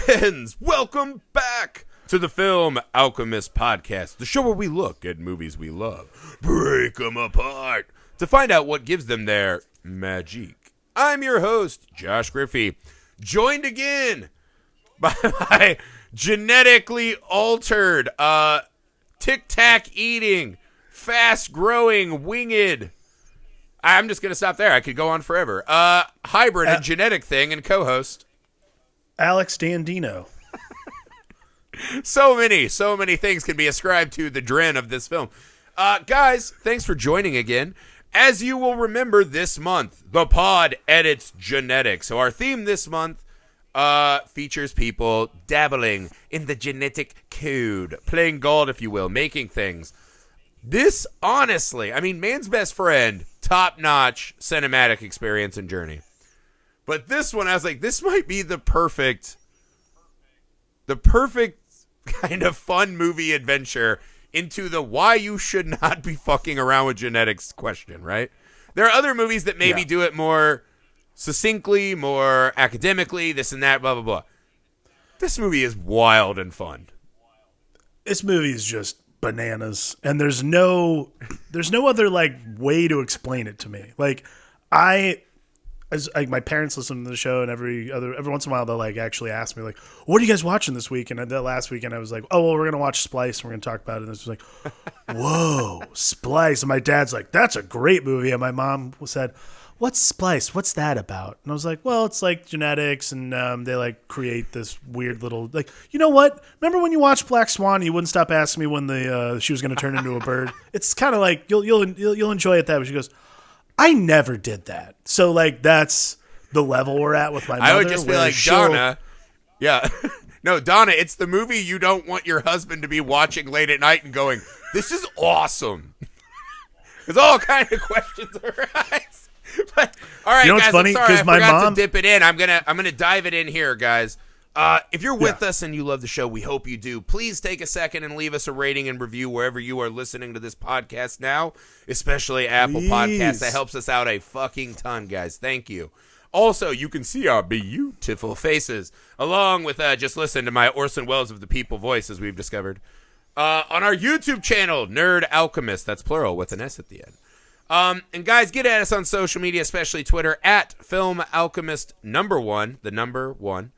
friends, welcome back to the Film Alchemist podcast, the show where we look at movies we love, break them apart, to find out what gives them their magic. I'm your host, Josh Griffey, joined again by my genetically altered, tic-tac eating, fast-growing, winged, I'm just going to stop there. I could go on forever. Hybrid and genetic thing and co-host. Alex Dandino. So many things can be ascribed to the Dren of this film. Guys, thanks for joining again. As you will remember, this month, the pod edits genetics. So our theme this month features people dabbling in the genetic code, playing God, if you will, making things. This, honestly, I mean, man's best friend, top-notch cinematic experience and journey. But this one, I was like, this might be the perfect kind of fun movie adventure into the why you should not be fucking around with genetics question, right? There are other movies that maybe do it more succinctly, more academically, this and that, blah, blah, blah. This movie is wild and fun. This movie is just bananas, and there's no other like way to explain it to me. Like my parents listen to the show, and every once in a while they'll like actually ask me like, "What are you guys watching this week?" And that last weekend I was like, "Oh, well, we're gonna watch Splice, and we're gonna talk about it." And this was like, "Whoa, Splice!" And my dad's like, "That's a great movie." And my mom said, "What's Splice? What's that about?" And I was like, "Well, it's like genetics, and they like create this weird little like, you know what? Remember when you watched Black Swan? You wouldn't stop asking me when she was gonna turn into a bird. It's kind of like you'll enjoy it that way." She goes, I never did that. So, like, that's the level we're at with my mother. I would just be like, Donna. Yeah. No, Donna, it's the movie you don't want your husband to be watching late at night and going, this is awesome. There's all kinds of questions arise. But, all right, you know guys, funny? I'm sorry. I my forgot mom to dip it in. I'm gonna dive it in here, guys. If you're with us and you love the show, we hope you do. Please take a second and leave us a rating and review wherever you are listening to this podcast now, especially Apple Podcasts. That helps us out a fucking ton, guys. Thank you. Also, you can see our beautiful faces, along with just listen to my Orson Welles of the People voice, as we've discovered, on our YouTube channel, Nerd Alchemist. That's plural with an S at the end. And guys, get at us on social media, especially Twitter, at Film Alchemist #1, the number 1.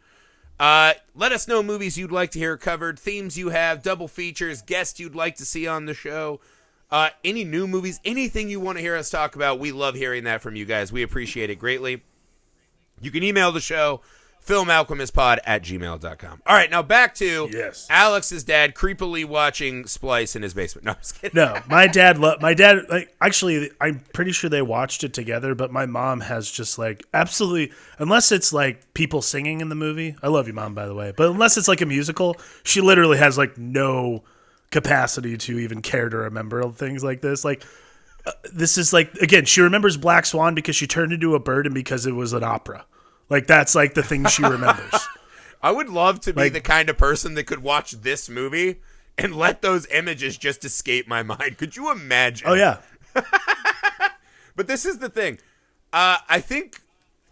Let us know movies you'd like to hear covered, themes you have, double features, guests you'd like to see on the show, any new movies, anything you want to hear us talk about. We love hearing that from you guys. We appreciate it greatly. You can email the show, filmalchemistpod@gmail.com. All right, now back to Alex's dad creepily watching Splice in his basement. No, I'm just kidding. No, my dad, like, actually, I'm pretty sure they watched it together, but my mom has just, like, absolutely, unless it's, like, people singing in the movie. I love you, Mom, by the way. But unless it's, like, a musical, she literally has, like, no capacity to even care to remember things like this. Like, this is, like, again, she remembers Black Swan because she turned into a bird and because it was an opera. Like, that's, like, the thing she remembers. I would love to be the kind of person that could watch this movie and let those images just escape my mind. Could you imagine? Oh, yeah. But this is the thing. I think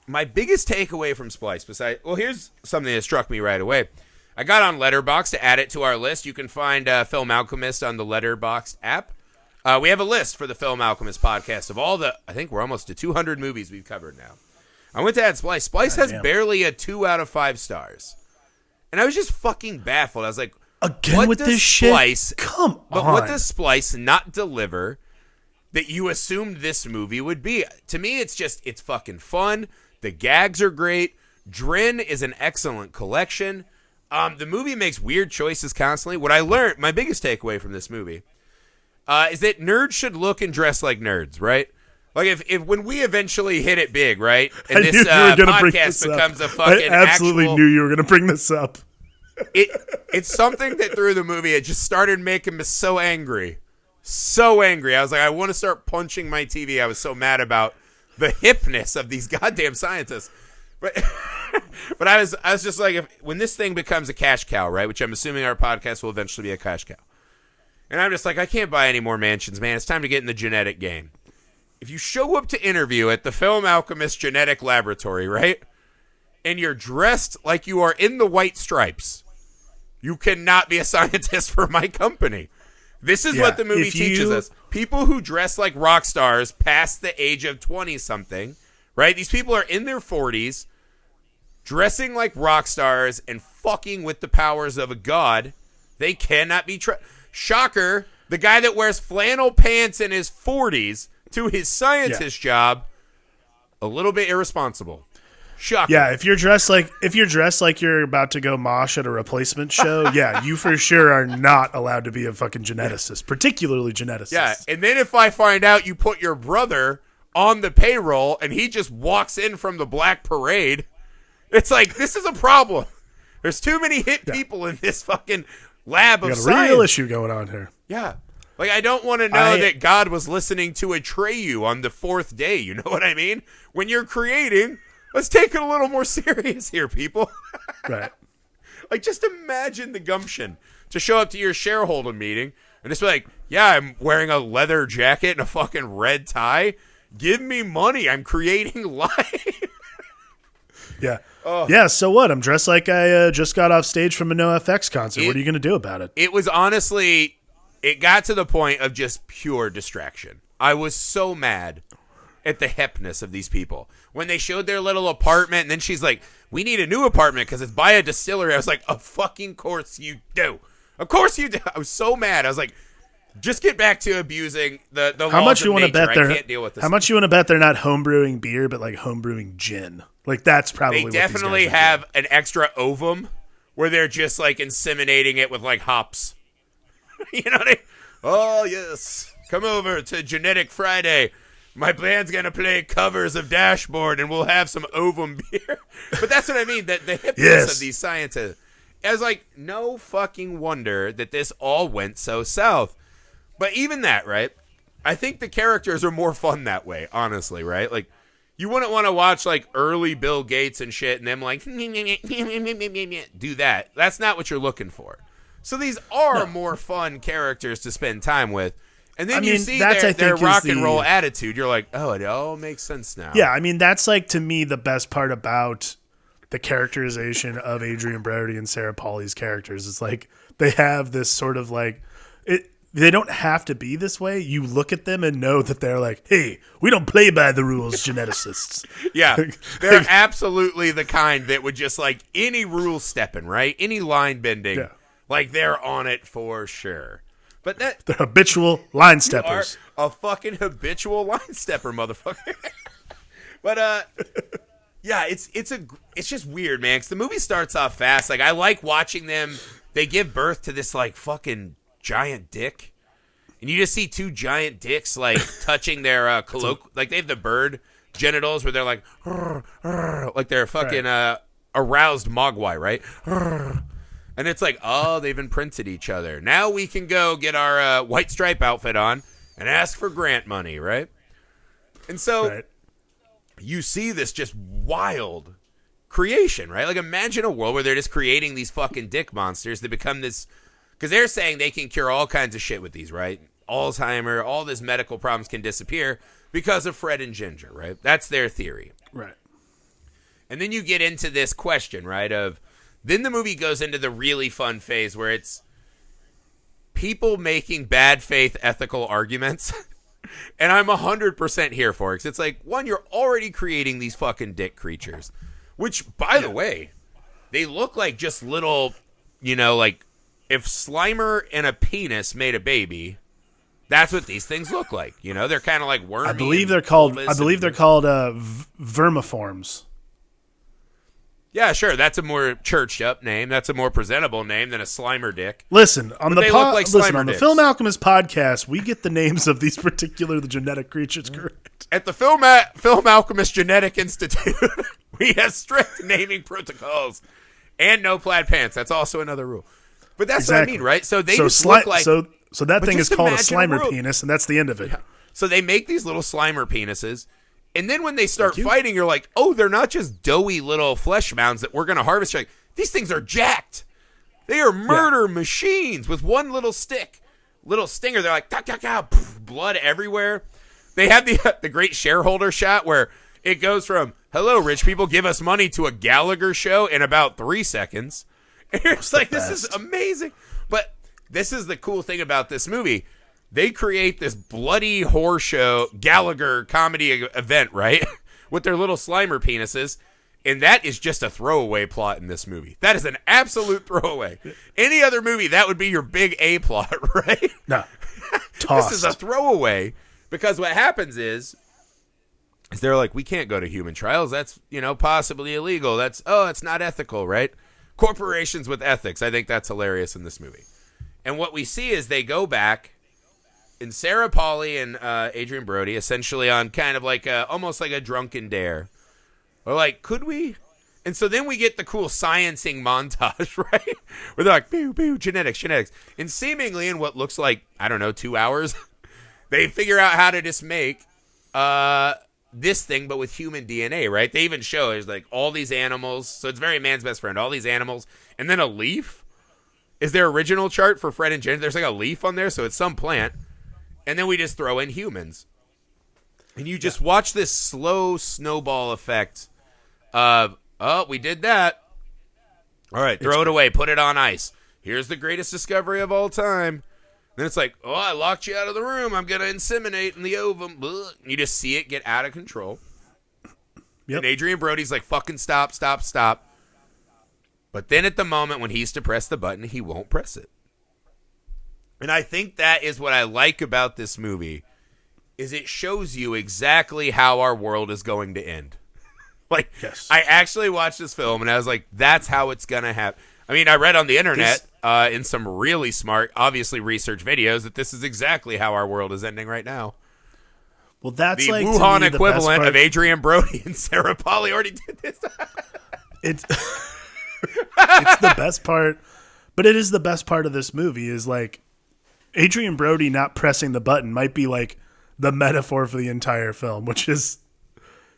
my biggest takeaway from Splice, here's something that struck me right away. I got on Letterboxd to add it to our list. You can find Film Alchemist on the Letterboxd app. We have a list for the Film Alchemist podcast of all I think we're almost to 200 movies we've covered now. I went to add Splice. Splice has barely a 2 out of 5 stars. And I was just fucking baffled. I was like, again with this Splice, shit? Come on. But what does Splice not deliver that you assumed this movie would be? To me, it's fucking fun. The gags are great. Dren is an excellent collection. The movie makes weird choices constantly. What I learned, my biggest takeaway from this movie, is that nerds should look and dress like nerds, right? Like, if when we eventually hit it big, right, and this podcast becomes a fucking I absolutely knew you were going to bring this up. It's something that through the movie, it just started making me so angry. So angry. I was like, I want to start punching my TV. I was so mad about the hipness of these goddamn scientists. But I was just like, when this thing becomes a cash cow, right, which I'm assuming our podcast will eventually be a cash cow. And I'm just like, I can't buy any more mansions, man. It's time to get in the genetic game. If you show up to interview at the Film Alchemist Genetic Laboratory, right, and you're dressed like you are in the White Stripes, you cannot be a scientist for my company. This is what the movie teaches us. People who dress like rock stars past the age of 20-something, right? These people are in their 40s, dressing like rock stars and fucking with the powers of a god. They cannot be shocker, the guy that wears flannel pants in his 40s to his scientist job, a little bit irresponsible. Shocking. Yeah, if you're dressed like you're about to go mosh at a replacement show, you for sure are not allowed to be a fucking geneticist, particularly geneticists. Yeah, and then if I find out you put your brother on the payroll and he just walks in from the Black Parade, it's like, this is a problem. There's too many hit people in this fucking lab of science. Got a real issue going on here. Yeah. Like, I don't want to know that God was listening to Atreyu on the 4th day. You know what I mean? When you're creating, let's take it a little more serious here, people. Right. Like, just imagine the gumption to show up to your shareholder meeting and just be like, yeah, I'm wearing a leather jacket and a fucking red tie. Give me money. I'm creating life. Yeah. Yeah, so what? I'm dressed like I just got off stage from a NoFX concert. What are you going to do about it? It was honestly, it got to the point of just pure distraction. I was so mad at the hipness of these people. When they showed their little apartment, and then she's like, we need a new apartment because it's by a distillery. I was like, of fucking course you do. Of course you do. I was so mad. I was like, just get back to abusing the how laws much you of want to nature. bet they're I can't deal with this. How much you want to bet they're not homebrewing beer, but like homebrewing gin? Like, that's probably They what definitely these guys have an extra ovum where they're just like inseminating it with like hops. You know what I mean? Oh, yes. Come over to Genetic Friday. My band's going to play covers of Dashboard and we'll have some ovum beer. But that's what I mean. The hipness of these scientists. I was like, no fucking wonder that this all went so south. But even that, right? I think the characters are more fun that way, honestly, right? Like, you wouldn't want to watch like early Bill Gates and shit and them like do that. That's not what you're looking for. So these are more fun characters to spend time with. And then you see their rock and roll attitude. You're like, oh, it all makes sense now. Yeah, I mean, that's like, to me, the best part about the characterization of Adrian Brody and Sarah Pauli's characters. It's like they have this sort of like they don't have to be this way. You look at them and know that they're like, hey, we don't play by the rules, geneticists. Yeah, they're absolutely the kind that would just like any rule stepping, right? Any line bending, like they're on it for sure. But they're habitual line steppers. You are a fucking habitual line stepper, motherfucker. But yeah, it's just weird, man. 'Cause the movie starts off fast. Like, I like watching them. They give birth to this like fucking giant dick, and you just see two giant dicks like touching their like they have the bird genitals where they're like they're fucking aroused mogwai, right? And it's like, oh, they've imprinted each other. Now we can go get our white stripe outfit on and ask for grant money, right? And so you see this just wild creation, right? Like, imagine a world where they're just creating these fucking dick monsters that become this, because they're saying they can cure all kinds of shit with these, right? Alzheimer, all these medical problems can disappear because of Fred and Ginger, right? That's their theory. Right. And then you get into this question, right, of, then the movie goes into the really fun phase where it's people making bad faith ethical arguments. And I'm 100% here for it. 'Cause it's like, one, you're already creating these fucking dick creatures. Which, by the way, they look like just little, you know, like, if Slimer and a penis made a baby, that's what these things look like. You know, they're kind of like wormy. I believe they're called vermiforms. Yeah, sure. That's a more churched up name. That's a more presentable name than a Slimer dick. Listen, on the dicks. Film Alchemist podcast, we get the names of these particular genetic creatures correct. At the Film Alchemist Genetic Institute, we have strict naming protocols and no plaid pants. That's also another rule. But that's what I mean, right? So they just look like... So that thing is called a Slimer penis, and that's the end of it. Yeah. So they make these little Slimer penises, and then when they start fighting, you're like, oh, they're not just doughy little flesh mounds that we're going to harvest. You're like, these things are jacked. They are murder machines with one little stick, little stinger. They're like, blood everywhere. They have the great shareholder shot where it goes from hello, rich people, give us money to a Gallagher show in about 3 seconds. And it's like, this is amazing. But this is the cool thing about this movie. They create this bloody horror show, Gallagher comedy event, right? With their little Slimer penises. And that is just a throwaway plot in this movie. That is an absolute throwaway. Any other movie, that would be your big A plot, right? No. This is a throwaway. Because what happens is they're like, we can't go to human trials. That's, possibly illegal. It's not ethical, right? Corporations with ethics. I think that's hilarious in this movie. And what we see is they go back, and Sarah Polley and Adrian Brody essentially on kind of like almost like a drunken dare. Or like, could we? And so then we get the cool sciencing montage, right? Where they're like, boo, boo, genetics. And seemingly in what looks like, 2 hours, they figure out how to just make this thing, but with human DNA, right? They even show there's like all these animals. So it's very man's best friend, all these animals. And then a leaf is their original chart for Fred and Jen. There's like a leaf on there, so it's some plant. And then we just throw in humans. And you just watch this slow snowball effect of, we did that. All right, throw it away. Put it on ice. Here's the greatest discovery of all time. Then it's like, I locked you out of the room. I'm going to inseminate in the ovum. And you just see it get out of control. Yep. And Adrian Brody's like, fucking stop. But then at the moment when he's to press the button, he won't press it. And I think that is what I like about this movie, is it shows you exactly how our world is going to end. Like, yes. I actually watched this film, and I was like, that's how it's going to happen. I mean, I read on the internet in some really smart, obviously research videos, that this is exactly how our world is ending right now. Well, that's the like Wuhan equivalent of Adrian Brody and Sarah Polley already did this. It's the best part, but it is the best part of this movie is like Adrian Brody not pressing the button might be like the metaphor for the entire film, which is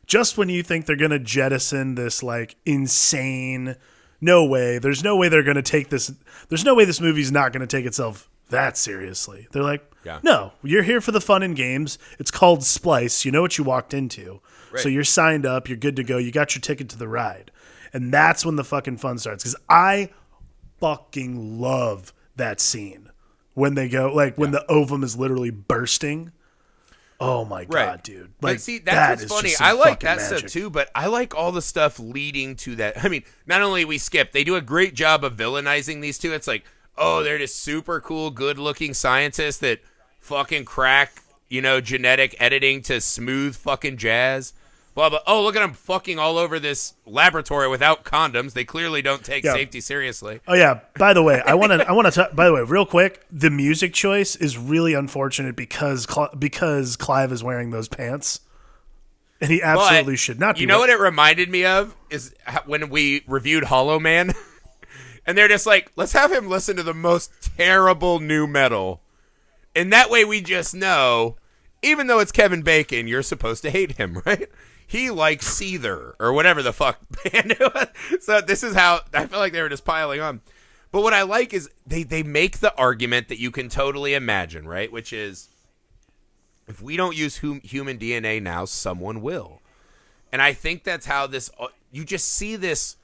just when you think they're going to jettison this like insane, there's no way they're going to take this. There's no way this movie's not going to take itself that seriously. They're like, no, you're here for the fun and games. It's called Splice. You know what you walked into. Right. So you're signed up. You're good to go. You got your ticket to the ride. And that's when the fucking fun starts. Because I fucking love that scene when they go, like when the ovum is literally bursting. Oh my God, dude. Like, but see, that's what's funny. I like that stuff too, but I like all the stuff leading to that. I mean, not only we skip, they do a great job of villainizing these two. It's like, they're just super cool, good-looking scientists that fucking crack, genetic editing to smooth fucking jazz. Blah, blah. Oh, look at them fucking all over this laboratory without condoms. They clearly don't take safety seriously. Oh yeah. By the way, I want to. By the way, real quick, the music choice is really unfortunate because Clive is wearing those pants, and he absolutely should not be. You know what it reminded me of is when we reviewed Hollow Man, and they're just like, let's have him listen to the most terrible new metal, and that way we just know, even though it's Kevin Bacon, you're supposed to hate him, right? He likes Seether or whatever the fuck band it was. So this is how I feel like they were just piling on. But what I like is they make the argument that you can totally imagine, right? Which is, if we don't use human DNA now, someone will. And I think that's how this, you just see this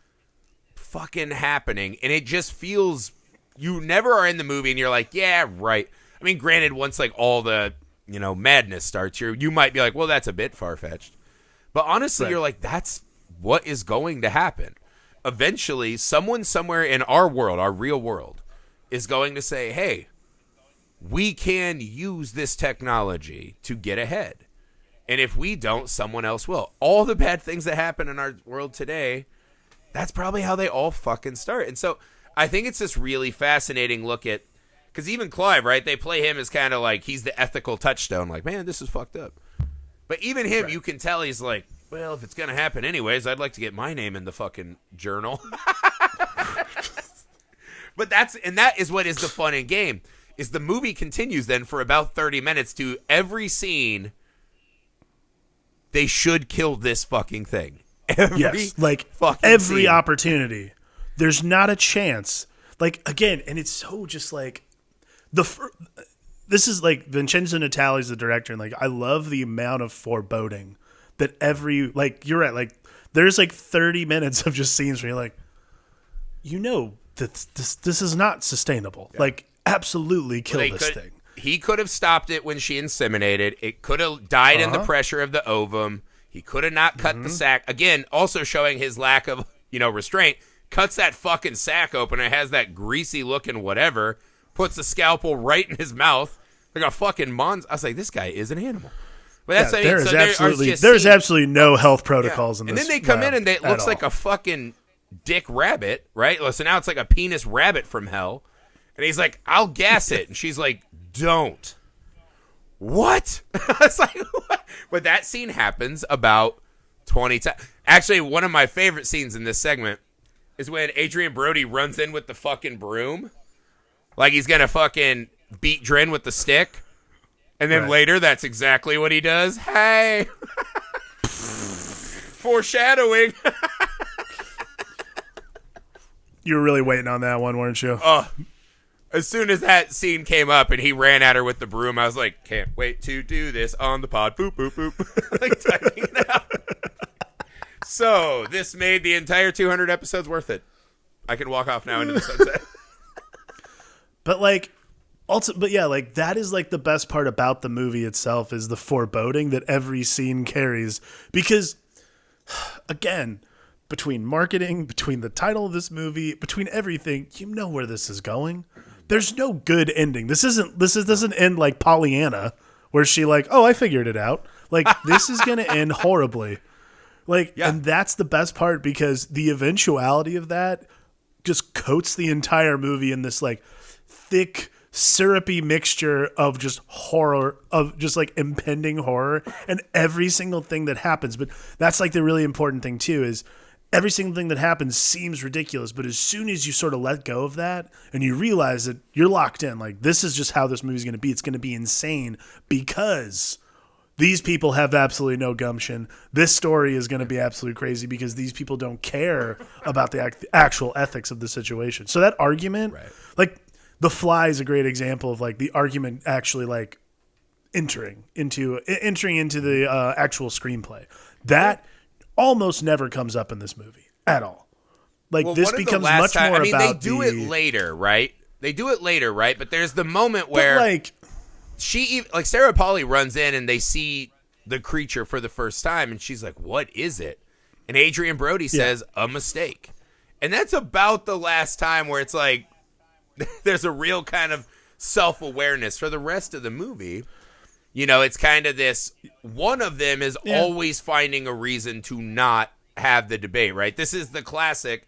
fucking happening. And it just feels, you never are in the movie and you're like, yeah, right. I mean, granted, once like all the, madness starts, you might be like, well, that's a bit far-fetched. But honestly, You're like, that's what is going to happen. Eventually, someone somewhere in our world, our real world, is going to say, hey, we can use this technology to get ahead. And if we don't, someone else will. All the bad things that happen in our world today, that's probably how they all fucking start. And so I think it's this really fascinating look at, because even Clive, right, they play him as kind of like he's the ethical touchstone. Like, man, this is fucked up. But even him, you can tell he's like, well, if it's going to happen anyways, I'd like to get my name in the fucking journal. But that is what is the fun and game, is the movie continues then for about 30 minutes to every scene, they should kill this fucking thing. Every opportunity. There's not a chance. Like, again, and it's so just like, this is like Vincenzo Natali's the director, and like I love the amount of foreboding that every, like, you're right, like, there's like 30 minutes of just scenes where you're like, that this is not sustainable. Yeah. Like, absolutely kill this thing. He could have stopped it when she inseminated. It could have died in the pressure of the ovum. He could have not cut the sac. Again, also showing his lack of, restraint. Cuts that fucking sack open. It has that greasy looking whatever. Puts the scalpel right in his mouth. Like a fucking monster. I was like, this guy is an animal. But that's there's absolutely no health protocols in this. And then they come in and it looks like a fucking dick rabbit, right? So now it's like a penis rabbit from hell. And he's like, I'll gas it. And she's like, don't. What? It's like, what? But that scene happens about 20 times. Actually, one of my favorite scenes in this segment is when Adrian Brody runs in with the fucking broom. Like he's going to fucking beat Drin with the stick. And then later, that's exactly what he does. Hey. Foreshadowing. You were really waiting on that one, weren't you? As soon as that scene came up and he ran at her with the broom, I was like, can't wait to do this on the pod. Boop, boop, boop. Like typing it out. So, this made the entire 200 episodes worth it. I can walk off now into the sunset. But like, that is like the best part about the movie itself is the foreboding that every scene carries. Because, again, between marketing, between the title of this movie, between everything, you know where this is going. There's no good ending. This doesn't end like Pollyanna, where she like, oh, I figured it out. Like, this is going to end horribly. Like, and that's the best part because the eventuality of that just coats the entire movie in this like thick, syrupy mixture of just horror, of just like impending horror and every single thing that happens. But that's like the really important thing too is every single thing that happens seems ridiculous, but as soon as you sort of let go of that and you realize that you're locked in, like this is just how this movie's going to be. It's going to be insane because these people have absolutely no gumption. This story is going to be absolutely crazy because these people don't care about the actual ethics of the situation. So that argument, like The Fly is a great example of like the argument actually like entering into the actual screenplay. That almost never comes up in this movie at all. Like this becomes much more about they do it later, right? They do it later, right? But there's the moment where Sarah Polley runs in and they see the creature for the first time and she's like, what is it? And Adrian Brody says, a mistake. And that's about the last time where it's like, there's a real kind of self-awareness. For the rest of the movie, it's kind of this, one of them is always finding a reason to not have the debate, right? This is the classic.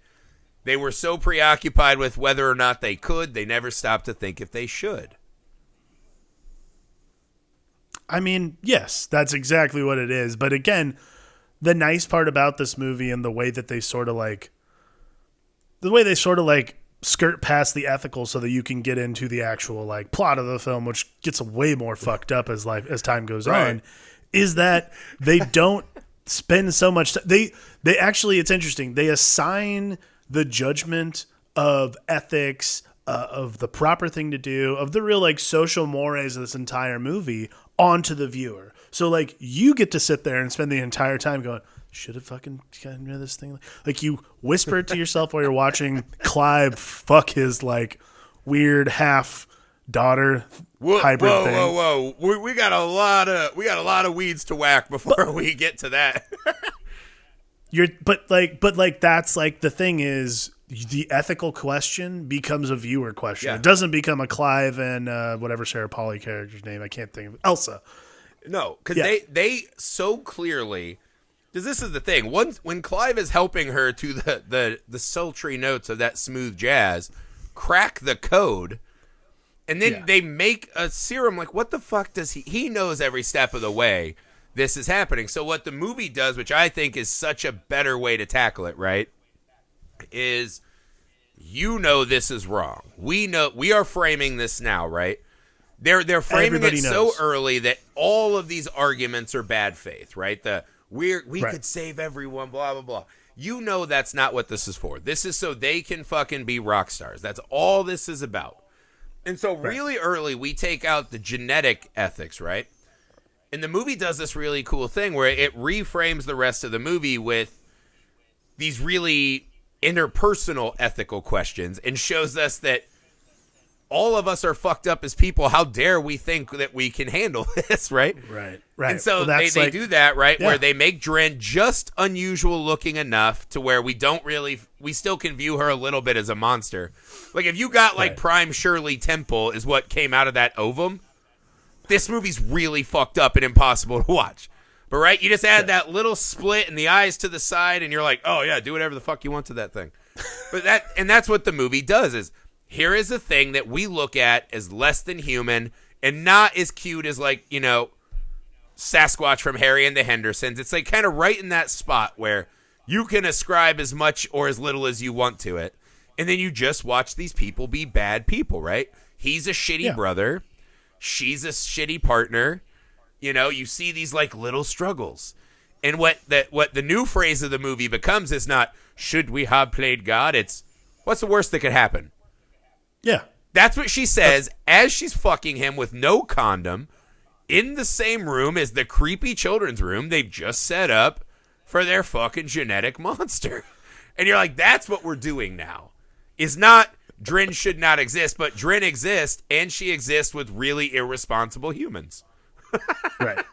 They were so preoccupied with whether or not they could, they never stopped to think if they should. I mean, yes, that's exactly what it is. But again, the nice part about this movie and the way they sort of skirt past the ethical so that you can get into the actual like plot of the film, which gets way more fucked up as time goes on, is that they don't spend so much they actually, it's interesting, they assign the judgment of ethics, of the proper thing to do, of the real like social mores of this entire movie onto the viewer. So like you get to sit there and spend the entire time going, should have fucking gotten rid of this thing. Like you whisper it to yourself while you're watching Clive fuck his like weird half daughter hybrid thing. Whoa! We got a lot of weeds to whack before we get to that. But that's like the thing is the ethical question becomes a viewer question. It doesn't become a Clive and whatever Sarah Polley character's name. I can't think of Elsa. No, because they so clearly. Because this is the thing. When Clive is helping her to the sultry notes of that smooth jazz, crack the code, and then they make a serum. Like, what the fuck does he knows every step of the way this is happening. So what the movie does, which I think is such a better way to tackle it, right, is this is wrong. We are framing this now, right? They're framing Everybody it knows. so early that all of these arguments are bad faith, right? We could save everyone, blah, blah, blah. That's not what this is for. This is so they can fucking be rock stars. That's all this is about. And so really early, we take out the genetic ethics, right? And the movie does this really cool thing where it reframes the rest of the movie with these really interpersonal ethical questions and shows us that all of us are fucked up as people. How dare we think that we can handle this, right? Right. And so they do that, right, where they make Dren just unusual looking enough to where we still can view her a little bit as a monster. Like, if you got, like, Prime Shirley Temple is what came out of that ovum, this movie's really fucked up and impossible to watch. But, right, you just add that little split and the eyes to the side, and you're like, oh, yeah, do whatever the fuck you want to that thing. And that's what the movie does is, here is a thing that we look at as less than human and not as cute as, like, you know, Sasquatch from Harry and the Hendersons. It's, like, kind of right in that spot where you can ascribe as much or as little as you want to it. And then you just watch these people be bad people, right? He's a shitty brother. She's a shitty partner. You know, you see these, like, little struggles. And what the new phrase of the movie becomes is not, should we have played God? It's, what's the worst that could happen? Yeah. That's what she says as she's fucking him with no condom in the same room as the creepy children's room they've just set up for their fucking genetic monster. And you're like, that's what we're doing now. Is not Dren should not exist, but Dren exists, and she exists with really irresponsible humans. Right.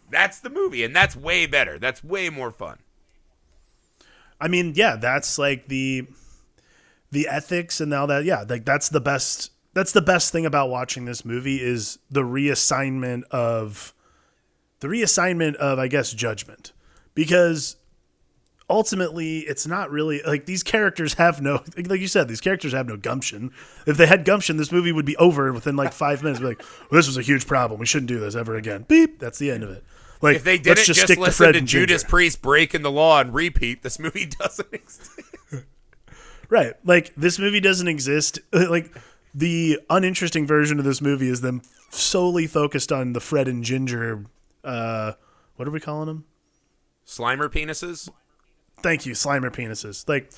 That's the movie, and that's way better. That's way more fun. I mean, yeah, that's like the ethics and all that. Yeah, like that's the best thing about watching this movie is the reassignment of I guess judgment, because ultimately it's not really like these characters have no, like you said, these characters have no gumption. If they had gumption, this movie would be over within like 5 minutes. Be like, well, this was a huge problem. We shouldn't do this ever again. Beep. That's the end of it. Like, if they didn't just stick listen to Fred to and Judas Ginger. Priest breaking the law and repeat, this movie doesn't exist. Right. Like, this movie doesn't exist. Like, the uninteresting version of this movie is them solely focused on the Fred and Ginger, what are we calling them? Slimer penises? Thank you, Slimer penises. Like,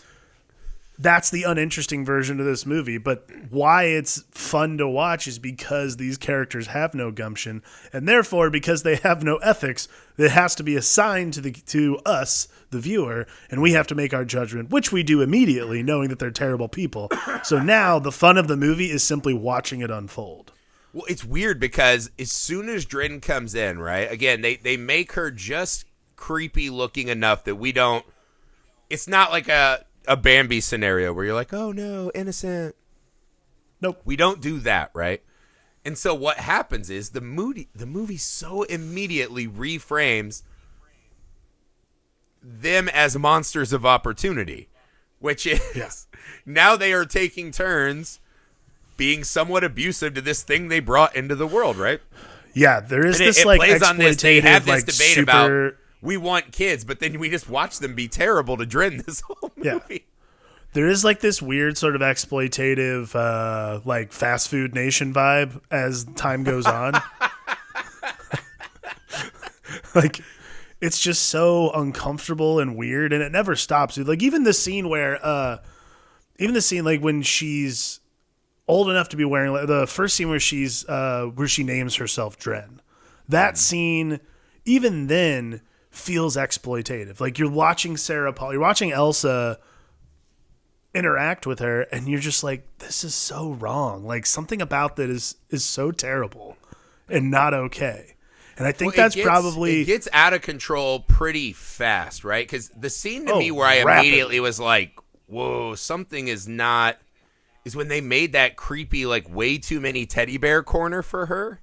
that's the uninteresting version of this movie, but why it's fun to watch is because these characters have no gumption, and therefore, because they have no ethics, it has to be assigned to us, the viewer, and we have to make our judgment, which we do immediately, knowing that they're terrible people. So now, the fun of the movie is simply watching it unfold. Well, it's weird because as soon as Dren comes in, right, again, they make her just creepy looking enough that we don't, it's not like a Bambi scenario where you're like, oh no, innocent. Nope. We don't do that, right? And so what happens is the movie so immediately reframes them as monsters of opportunity, which is now they are taking turns being somewhat abusive to this thing they brought into the world, right? Yeah, there is And this it like plays on this. They have this like, debate super... about we want kids, but then we just watch them be terrible to Dren this whole movie. Yeah. There is like this weird sort of exploitative, like fast food nation vibe as time goes on. Like, it's just so uncomfortable and weird, and it never stops. Like even the scene where, like when she's old enough to be wearing, like, the first scene where where she names herself Dren. That scene, even then, feels exploitative. Like you're watching you're watching Elsa interact with her, and you're just like, this is so wrong. Like something about that is so terrible and not okay. And I think it gets out of control pretty fast, right? Because the scene to me where I immediately was like, whoa, something is not, is when they made that creepy, like way too many teddy bear corner for her.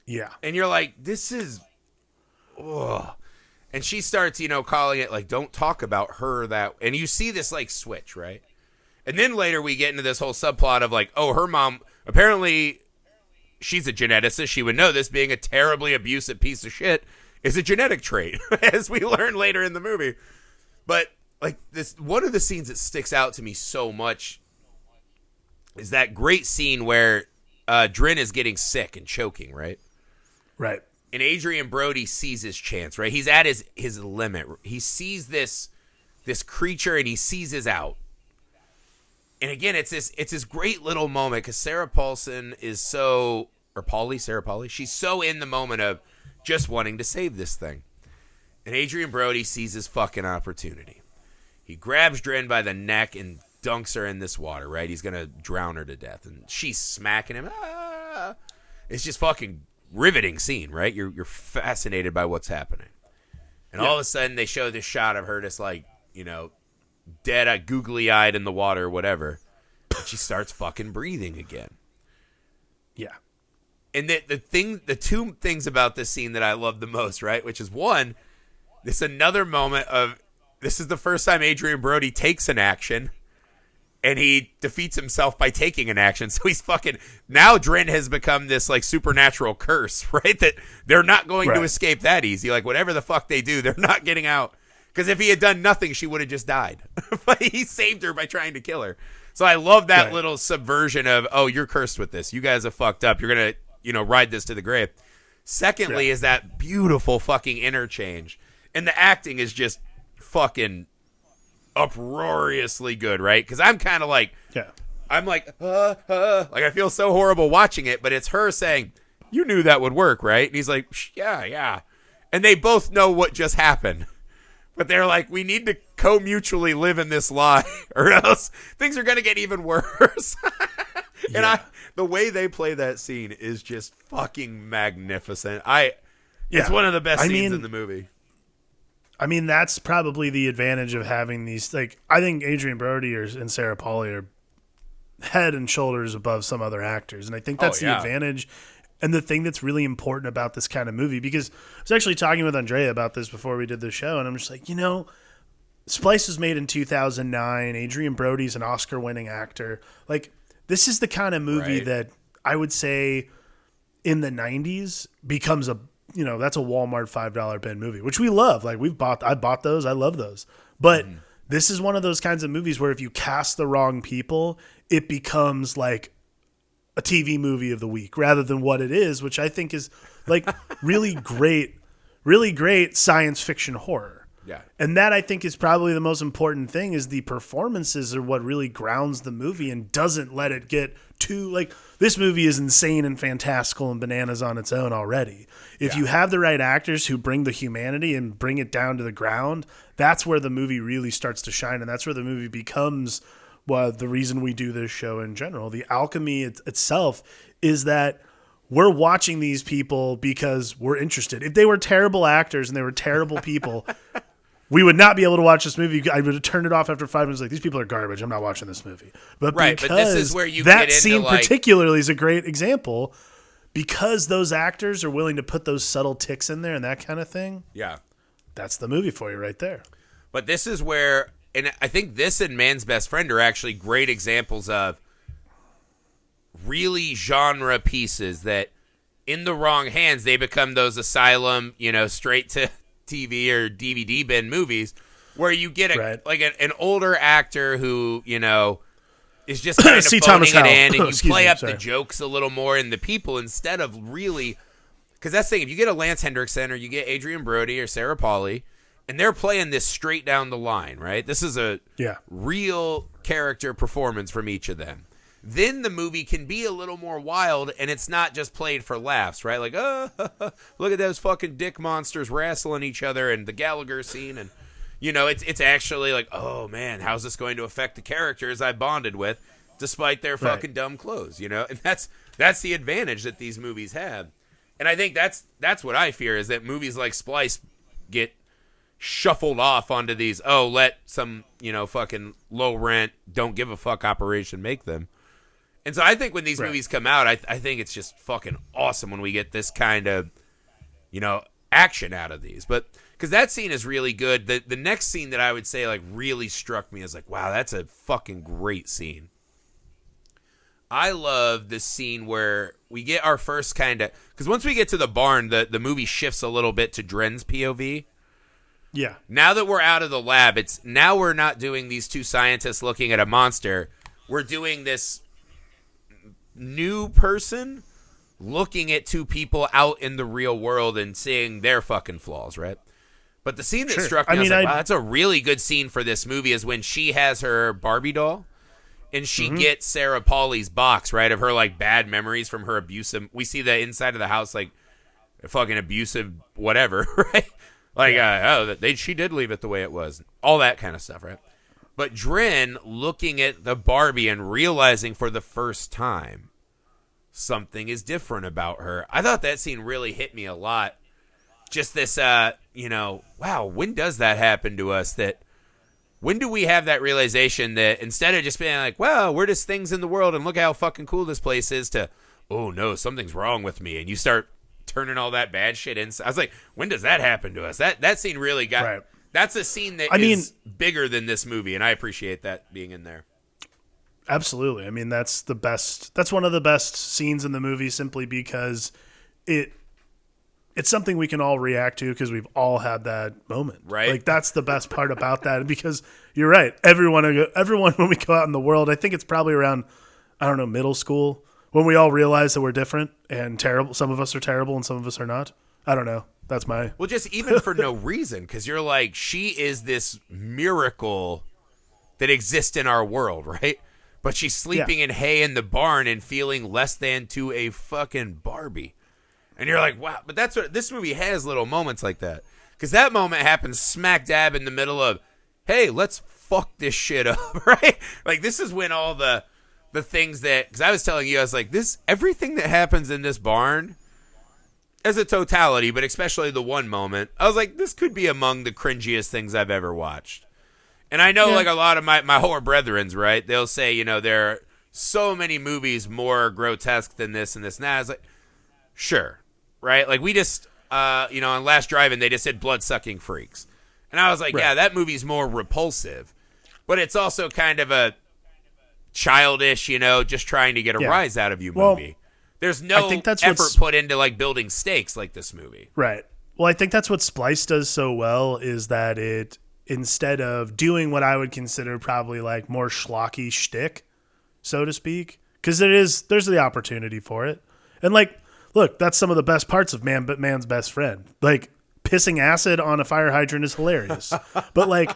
Yeah. And you're like, this is, ugh. And she starts, calling it like, don't talk about her that, and you see this like switch, right? And then later we get into this whole subplot of like, oh, her mom, apparently she's a geneticist. She would know this, being a terribly abusive piece of shit is a genetic trait, as we learn later in the movie. But like this, one of the scenes that sticks out to me so much is that great scene where Dren is getting sick and choking, right? Right. And Adrian Brody sees his chance, right? He's at his limit. He sees this creature and he sees his out. And again, it's this great little moment because Sarah Paulson is so, or Sarah Pauli, she's so in the moment of just wanting to save this thing. And Adrian Brody sees his fucking opportunity. He grabs Dren by the neck and dunks her in this water, right? He's going to drown her to death. And she's smacking him. Ah! It's just fucking riveting scene, right? You're fascinated by what's happening. And all of a sudden, they show this shot of her just like, dead, googly-eyed in the water or whatever. And she starts fucking breathing again. Yeah. And the two things about this scene that I love the most, right? Which is one, this is another moment of, this is the first time Adrian Brody takes an action, and he defeats himself by taking an action. So he's fucking, now Dren has become this like supernatural curse, right? That they're not going to escape that easy. Like whatever the fuck they do, they're not getting out. Because if he had done nothing, she would have just died. But he saved her by trying to kill her. So I love that little subversion of, oh, you're cursed with this. You guys have fucked up. You're going to, ride this to the grave. Secondly is that beautiful fucking interchange. And the acting is just fucking uproariously good, right? Because I'm kind of like, I'm like, like I feel so horrible watching it, but it's her saying, you knew that would work, right? And he's like, yeah. And they both know what just happened. But they're like, we need to co-mutually live in this lie, or else things are going to get even worse. And the way they play that scene is just fucking magnificent. It's one of the best scenes in the movie. I mean, that's probably the advantage of having these. Like, I think Adrian Brody and Sarah Polley are head and shoulders above some other actors, and I think that's the advantage. And the thing that's really important about this kind of movie, because I was actually talking with Andrea about this before we did the show, and I'm just like, Splice was made in 2009. Adrian Brody's an Oscar-winning actor. Like, this is the kind of movie that I would say in the 90s becomes that's a Walmart $5 bin movie, which we love. Like, I bought those. I love those. But this is one of those kinds of movies where if you cast the wrong people, it becomes like a TV movie of the week rather than what it is, which I think is like really great science fiction horror. Yeah. And that I think is probably the most important thing, is the performances are what really grounds the movie and doesn't let it get too, like, this movie is insane and fantastical and bananas on its own already. If you have the right actors who bring the humanity and bring it down to the ground, that's where the movie really starts to shine. And that's where the movie becomes the reason we do this show in general. The alchemy itself is that we're watching these people because we're interested. If they were terrible actors and they were terrible people, we would not be able to watch this movie. I would have turned it off after 5 minutes. Like, these people are garbage. I'm not watching this movie. But but this is where you that get into, scene like, particularly is a great example, because those actors are willing to put those subtle ticks in there and that kind of thing. Yeah. That's the movie for you right there. But this is where, and I think this and Man's Best Friend are actually great examples of really genre pieces that in the wrong hands, they become those asylum, straight to TV or DVD bin movies where you get an older actor who, is just kind of phoning it in, and you play up the jokes a little more and the people instead of really, because that's the thing, if you get a Lance Hendrickson or you get Adrian Brody or Sarah Polley, and they're playing this straight down the line, right? This is a real character performance from each of them. Then the movie can be a little more wild, and it's not just played for laughs, right? Like, look at those fucking dick monsters wrestling each other, and the Gallagher scene, and it's actually like, oh man, how's this going to affect the characters I bonded with, despite their fucking dumb clothes, And that's the advantage that these movies have, and I think that's what I fear, is that movies like Splice get shuffled off onto these, let some fucking low rent, don't give a fuck operation make them. And so I think when these movies come out, I think it's just fucking awesome when we get this kind of, action out of these. But because that scene is really good. The next scene that I would say like really struck me is like, wow, that's a fucking great scene. I love this scene where we get our first kind of, because once we get to the barn, the movie shifts a little bit to Dren's POV. Yeah. Now that we're out of the lab, now we're not doing these two scientists looking at a monster. We're doing this new person looking at two people out in the real world and seeing their fucking flaws, right? But the scene that struck me, I was like, wow, that's a really good scene for this movie, is when she has her Barbie doll and she gets Sarah Polley's box, right, of her like bad memories from her abusive. We see the inside of the house, like fucking abusive whatever, right? Like, she did leave it the way it was. All that kind of stuff, right? But Dren looking at the Barbie and realizing for the first time something is different about her. I thought that scene really hit me a lot. Just this, wow, when does that happen to us? When do we have that realization that instead of just being like, well, we're just things in the world and look how fucking cool this place is, to, oh no, something's wrong with me. And you start turning all that bad shit in. I was like, when does that happen to us? That scene really got... Right. That's a scene that is bigger than this movie, and I appreciate that being in there. Absolutely. I mean, that's the best. That's one of the best scenes in the movie, simply because it's something we can all react to because we've all had that moment. Right. Like, that's the best part about that. Because you're right. Everyone when we go out in the world, I think it's probably around, I don't know, middle school, when we all realize that we're different and terrible. Some of us are terrible and some of us are not. I don't know. That's my... Well, just even for no reason, because you're like, she is this miracle that exists in our world, right? But she's sleeping in hay in the barn and feeling less than to a fucking Barbie. And you're like, wow. But that's what this movie has, little moments like that. Because that moment happens smack dab in the middle of, hey, let's fuck this shit up, right? Like, this is when all the things that... Because I was telling you, I was like, everything that happens in this barn... as a totality, but especially the one moment, I was like, this could be among the cringiest things I've ever watched. And I know, like, a lot of my whore brethrens, right? They'll say, there are so many movies more grotesque than this and this and that. I was like, sure, right? Like, we just, on Last Drive-In, they just said blood-sucking freaks. And I was like, yeah, that movie's more repulsive. But it's also kind of a childish, just trying to get a rise out of you movie. There's no effort put into, like, building stakes like this movie. Right. Well, I think that's what Splice does so well, is that it, instead of doing what I would consider probably, like, more schlocky shtick, so to speak, because there's the opportunity for it. And, like, look, that's some of the best parts of Man's Best Friend. Like, pissing acid on a fire hydrant is hilarious. But, like,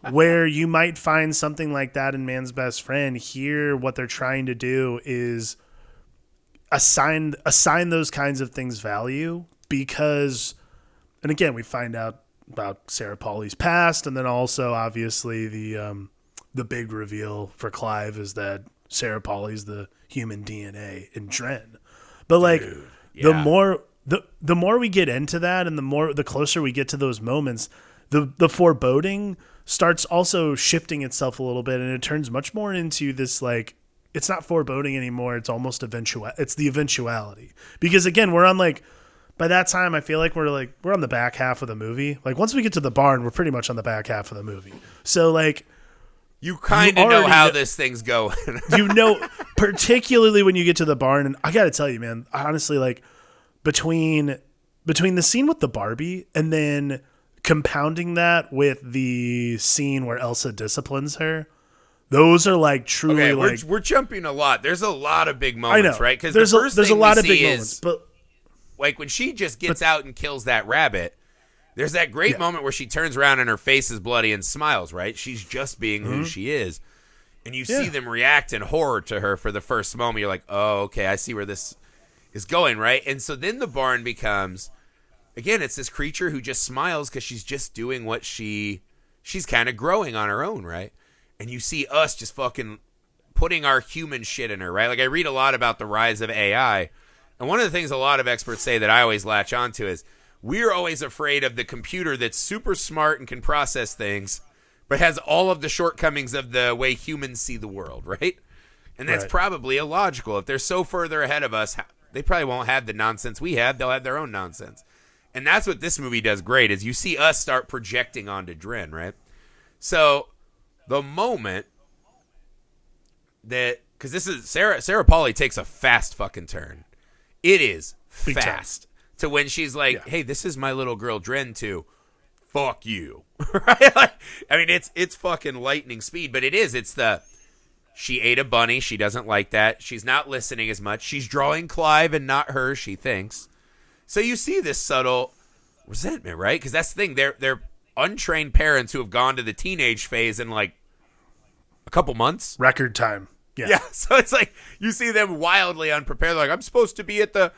where you might find something like that in Man's Best Friend, here what they're trying to do is... assign those kinds of things value, because, and again, we find out about Sarah Pauli's past, and then also obviously the big reveal for Clive is that Sarah Pauli's the human DNA in Dren. But like, the more we get into that, and the closer we get to those moments, the foreboding starts also shifting itself a little bit, and it turns much more into this, like, it's not foreboding anymore. It's almost it's the eventuality. Because again, we're on, like, by that time, I feel like we're on the back half of the movie. Like, once we get to the barn, we're pretty much on the back half of the movie. So, like, you kind of know how this thing's going. Particularly when you get to the barn. And I got to tell you, man, honestly, like, between the scene with the Barbie and then compounding that with the scene where Elsa disciplines her, those are, like, truly, like... We're jumping a lot. There's a lot of big moments, right? Because there's a lot of big moments, but... Like, when she just gets out and kills that rabbit, there's that great moment where she turns around and her face is bloody and smiles, right? She's just being who she is. And you see them react in horror to her for the first moment. You're like, oh, okay, I see where this is going, right? And so then the barn becomes... Again, it's this creature who just smiles because she's just doing what she's kind of growing on her own, right? And you see us just fucking putting our human shit in her, right? Like, I read a lot about the rise of AI. And one of the things a lot of experts say that I always latch onto is we're always afraid of the computer that's super smart and can process things, but has all of the shortcomings of the way humans see the world, right? And that's probably illogical. If they're so further ahead of us, they probably won't have the nonsense we have. They'll have their own nonsense. And that's what this movie does great, is you see us start projecting onto Dren, right? So... the moment that, because this is Sarah Pauli takes a fast fucking turn. It is fast to when she's like, "Hey, this is my little girl Dren too. Fuck you," right? Like, I mean, it's fucking lightning speed, but it's the she ate a bunny. She doesn't like that. She's not listening as much. She's drawing Clive and not her. She thinks. So you see this subtle resentment, right? Because that's the thing. They're untrained parents who have gone to the teenage phase in like a couple months. Record time. Yeah. So it's like you see them wildly unprepared. Like, I'm supposed to be at the,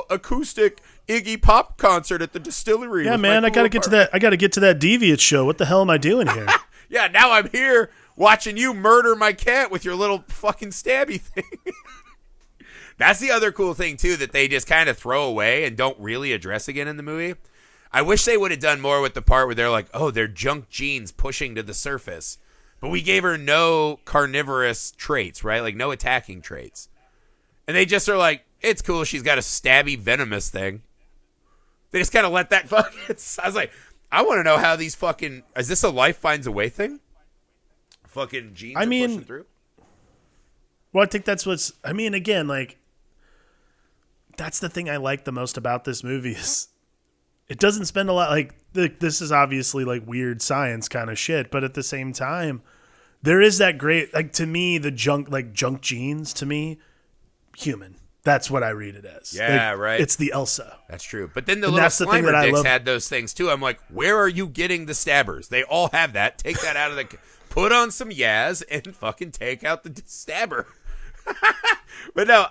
acoustic Iggy Pop concert at the distillery. Yeah, man, I gotta get to that. I gotta get to that Deviant show. What the hell am I doing here? Yeah, now I'm here watching you murder my cat with your little fucking stabby thing. That's the other cool thing, too, that they just kind of throw away and don't really address again in the movie. I wish they would have done more with the part where they're like, oh, they're junk genes pushing to the surface. But we gave her no carnivorous traits, right? Like, no attacking traits. And they just are like, it's cool, she's got a stabby, venomous thing. They just kind of let that fucking... I was like, I want to know how these fucking... Is this a life finds a way thing? Fucking genes are pushing through? Well, I think that's what's... I mean, again, like... That's the thing I like the most about this movie is it doesn't spend a lot like this is obviously like weird science kind of shit, but at the same time, there is that great like to me the junk genes to me human. That's what I read it as. Yeah, like, right. It's the Elsa. That's true. But then the little Slimer dicks had those things too. I'm like, where are you getting the stabbers? They all have that. Take that out of the... Put on some Yaz and fucking take out the stabber. But no,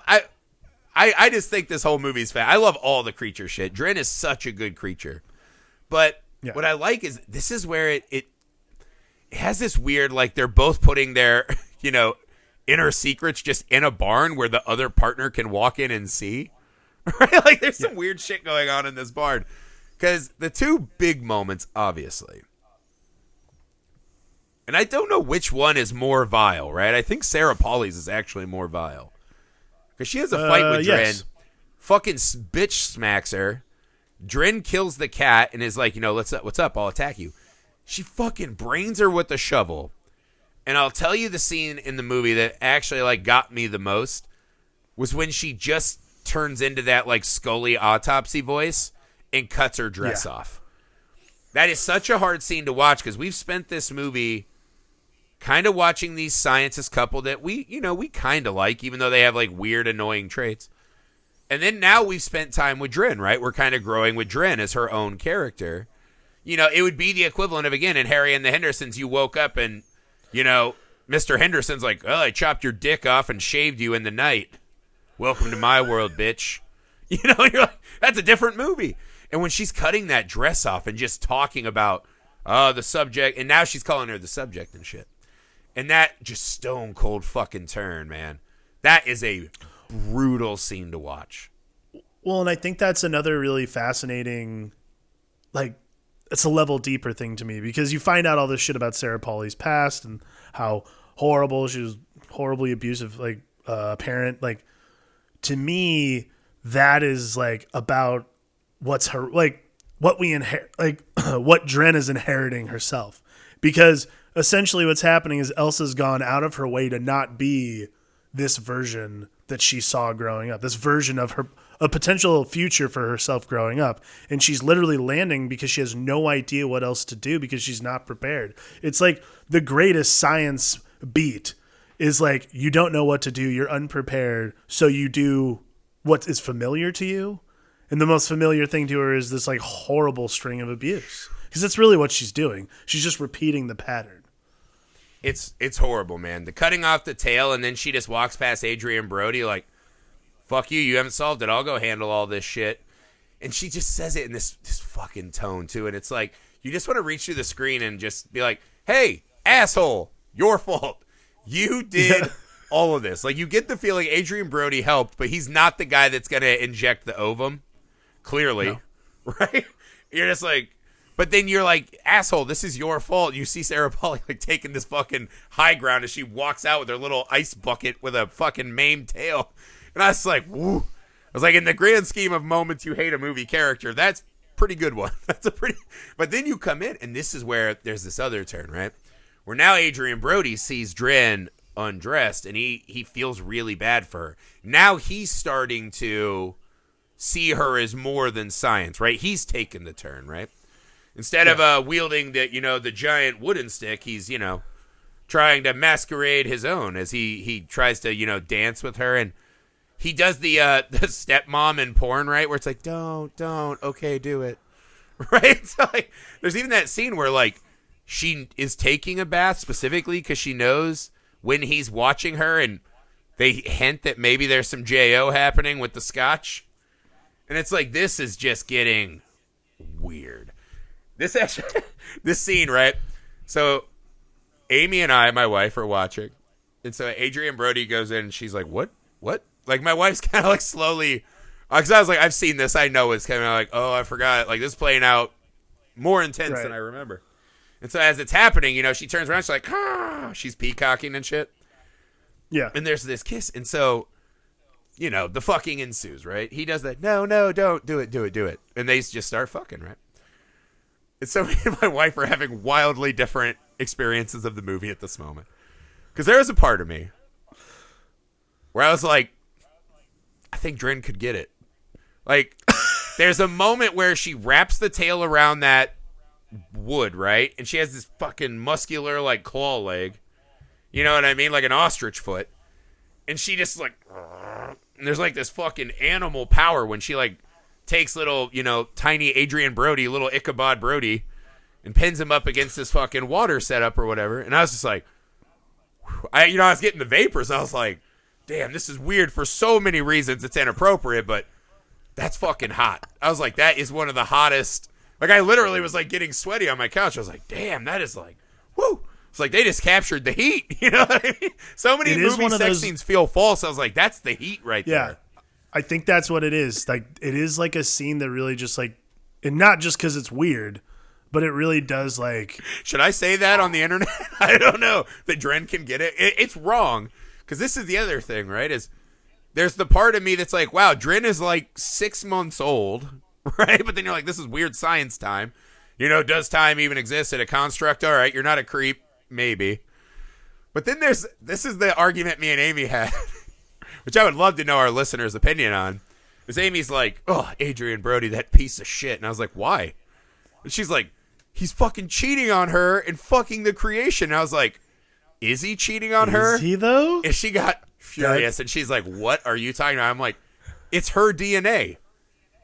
I just think this whole movie's fat. I love all the creature shit. Dren is such a good creature. But what I like is this is where it has this weird, like they're both putting their, inner secrets just in a barn where the other partner can walk in and see. Right? Like there's some weird shit going on in this barn. Because the two big moments, obviously. And I don't know which one is more vile, right? I think Sarah Pauli's is actually more vile. Because she has a fight with Dren. Yes. Fucking bitch smacks her. Dren kills the cat and is like, what's up? I'll attack you. She fucking brains her with a shovel. And I'll tell you the scene in the movie that actually like got me the most was when she just turns into that like Scully autopsy voice and cuts her dress off. That is such a hard scene to watch because we've spent this movie kind of watching these scientist couple that we kind of like, even though they have like weird, annoying traits. And then now we've spent time with Dren, right? We're kind of growing with Dren as her own character. It would be the equivalent of, again, in Harry and the Hendersons, you woke up and, Mr. Henderson's like, oh, I chopped your dick off and shaved you in the night. Welcome to my world, bitch. You're like, that's a different movie. And when she's cutting that dress off and just talking about, the subject, and now she's calling her the subject and shit. And that just stone cold fucking turn, man. That is a brutal scene to watch. Well, and I think that's another really fascinating, like, it's a level deeper thing to me because you find out all this shit about Sarah Pauli's past and how horrible she was, horribly abusive, like, parent. Like, to me, that is like about what's her, like, what we inherit, like, what Dren is inheriting herself. Because essentially what's happening is Elsa's gone out of her way to not be this version that she saw growing up, this version of her, a potential future for herself growing up. And she's literally landing because she has no idea what else to do because she's not prepared. It's like the greatest science beat is like, you don't know what to do. You're unprepared. So you do what is familiar to you. And the most familiar thing to her is this like horrible string of abuse. Because that's really what she's doing. She's just repeating the pattern. It's horrible, man. The cutting off the tail and then she just walks past Adrian Brody like, fuck you, you haven't solved it. I'll go handle all this shit. And she just says it in this fucking tone, too. And it's like, you just want to reach through the screen and just be like, hey, asshole, your fault. You did all of this. Like, you get the feeling Adrian Brody helped, but he's not the guy that's going to inject the ovum. Clearly. No. Right? You're just like, but then you're like, asshole, this is your fault. You see Sarah Pauli like taking this fucking high ground as she walks out with her little ice bucket with a fucking maimed tail. And I was like, woo. I was like, in the grand scheme of moments you hate a movie character, that's pretty good one. But then you come in, and this is where there's this other turn, right? Where now Adrian Brody sees Dren undressed, and he feels really bad for her. Now he's starting to see her as more than science, right? He's taken the turn, right? Instead of wielding the giant wooden stick, he's, trying to masquerade his own as he tries to, dance with her. And he does the stepmom in porn, right? Where it's like, don't, okay, do it. Right? So, like, there's even that scene where, like, she is taking a bath specifically because she knows when he's watching her and they hint that maybe there's some J.O. happening with the scotch. And it's like, this is just getting weird. This scene, right? So Amy and I, my wife, are watching. And so Adrian Brody goes in and she's like, what? Like, my wife's kind of like slowly, because I was like, I've seen this. I know it's kind of like, oh, I forgot. Like, this is playing out more intense than I remember. And so as it's happening, you know, she turns around. She's like, she's peacocking and shit. Yeah. And there's this kiss. And so, you know, the fucking ensues, right? He does that. No, don't do it. And they just start fucking, right? And so me and my wife are having wildly different experiences of the movie at this moment. Because there was a part of me where I was like, I think Drin could get it. Like, there's a moment where she wraps the tail around that wood, right? And she has this fucking muscular, like, claw leg. You know what I mean? Like an ostrich foot. And she just, like, and there's, like, this fucking animal power when she, like, takes little, you know, tiny Adrian Brody, little Ichabod Brody, and pins him up against this fucking water setup or whatever. And I was just like, I was getting the vapors. I was like, damn, this is weird for so many reasons. It's inappropriate, but that's fucking hot. I was like, that is one of the hottest. Like, I literally was, like, getting sweaty on my couch. I was like, damn, that is, like, woo. It's like they just captured the heat. You know what I mean? So many movie sex scenes feel false. I was like, that's the heat right there. I think that's what it is. Like, it is like a scene that really just, like, and not just because it's weird, but it really does, like. Should I say that on the internet? I don't know. That Dren can get it. It's wrong. Because this is the other thing, right? Is there's the part of me that's like, wow, Dren is like 6 months old, right? But then you're like, this is weird science time. You know, does time even exist in a construct? All right, you're not a creep. Maybe. But then this is the argument me and Amy had, which I would love to know our listeners' opinion on. Is Amy's like, oh, Adrian Brody, that piece of shit. And I was like, why? And she's like, he's fucking cheating on her and fucking the creation. And I was like, is he cheating on her? Is he, though? And she got furious. And she's like, what are you talking about? I'm like, it's her DNA.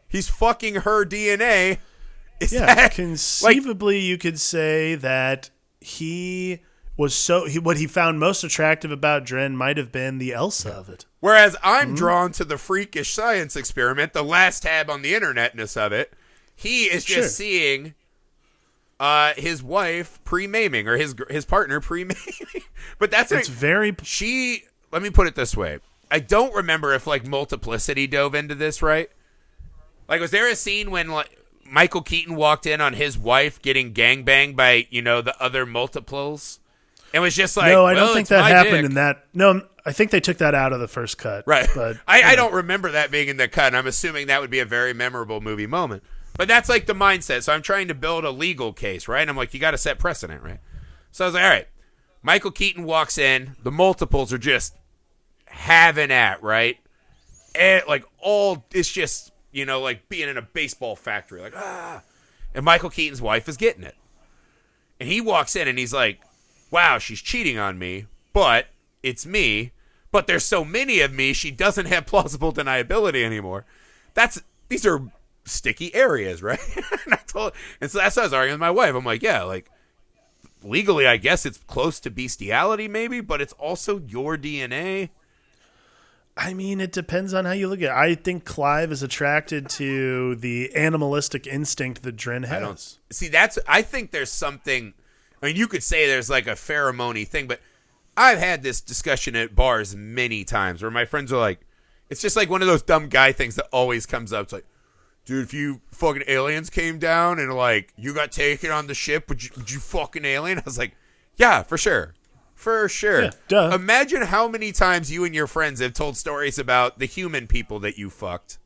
He's fucking her DNA. Conceivably, you could say that what he found most attractive about Dren might have been the Elsa of it. Whereas I'm drawn to the freakish science experiment, the last tab on the internetness of it. He is just seeing his wife pre-maiming, or his partner pre-maiming. But that's it's very. Let me put it this way. I don't remember if like Multiplicity dove into this, right? Like, was there a scene when like Michael Keaton walked in on his wife getting gangbanged by, you know, the other multiples? And was just like, no, I don't think that happened dick. in that. No, I think they took that out of the first cut. Right. But I don't remember that being in the cut. And I'm assuming that would be a very memorable movie moment. But that's like the mindset. So I'm trying to build a legal case, right? And I'm like, you got to set precedent, right? So I was like, all right. Michael Keaton walks in. The multiples are just having at, right? And like it's just, you know, like being in a baseball factory, like, and Michael Keaton's wife is getting it. And he walks in and he's like, wow, she's cheating on me, but it's me. But there's so many of me, she doesn't have plausible deniability anymore. These are sticky areas, right? And so that's what I was arguing with my wife. I'm like, yeah, like, legally, I guess it's close to bestiality maybe, but it's also your DNA. I mean, it depends on how you look at it. I think Clive is attracted to the animalistic instinct that Dren has. I think there's something, I mean, you could say there's like a pheromone thing, but I've had this discussion at bars many times where my friends are like, it's just like one of those dumb guy things that always comes up. It's like, dude, if you fucking aliens came down and like you got taken on the ship, would you fucking alien? I was like, yeah, for sure. For sure. Yeah, duh. Imagine how many times you and your friends have told stories about the human people that you fucked.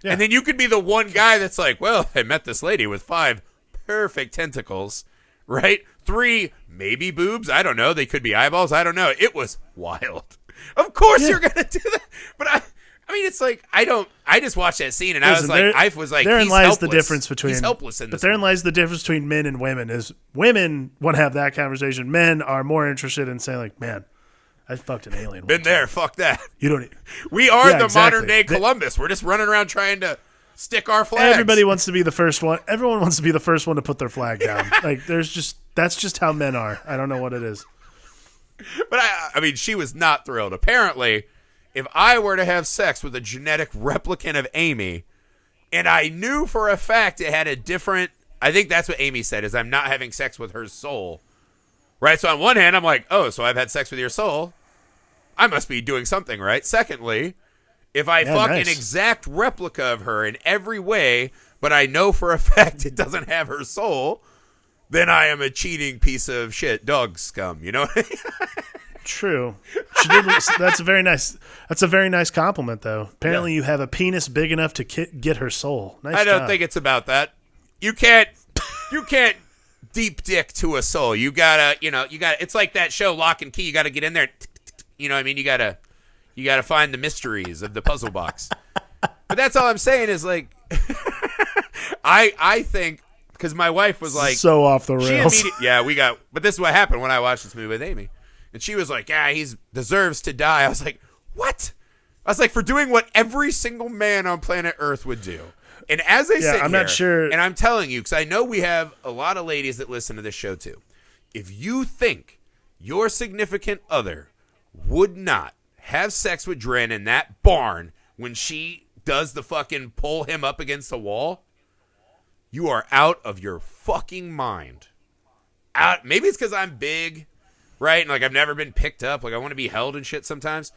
Yeah. And then you could be the one guy that's like, well, I met this lady with 5 perfect tentacles, right? 3 maybe boobs. I don't know. They could be eyeballs. I don't know. It was wild. Of course you're going to do that. But I mean, it's like, I just watched that scene and I was like, therein he's lies helpless. The difference between, he's helpless in this. But therein lies the difference between men and women is women want to have that conversation. Men are more interested in saying like, man, I fucked an alien. Been there. Fuck that. You don't. We are the modern day Columbus. We're just running around trying to stick our flags. Everybody wants to be the first one. Everyone wants to be the first one to put their flag down. Like that's just how men are. I don't know what it is. But I mean, she was not thrilled. Apparently, if I were to have sex with a genetic replicant of Amy, And I knew for a fact it had a different, I think that's what Amy said, is I'm not having sex with her soul. Right? So on one hand, I'm like, oh, so I've had sex with your soul. I must be doing something right. Secondly, if I fuck an exact replica of her in every way, but I know for a fact it doesn't have her soul, then I am a cheating piece of shit, dog scum. You know what I mean? True. She did. That's a very nice. That's a very nice compliment, though. Apparently, you have a penis big enough to get her soul. Nice. I don't think it's about that. You can't deep dick to a soul. You gotta. It's like that show Lock and Key. You gotta get in there. You know what I mean? You gotta find the mysteries of the puzzle box. But that's all I'm saying is like, I think because my wife was like so off the rails. But this is what happened when I watched this movie with Amy. And she was like, yeah, he deserves to die. I was like, what? I was like, for doing what every single man on planet Earth would do. And as I sit I'm here, not sure. And I'm telling you, because I know we have a lot of ladies that listen to this show too. If you think your significant other would not have sex with Dren in that barn when she does the fucking pull him up against the wall, you are out of your fucking mind. Maybe it's because I'm big. Right? And, like, I've never been picked up. Like, I want to be held and shit sometimes.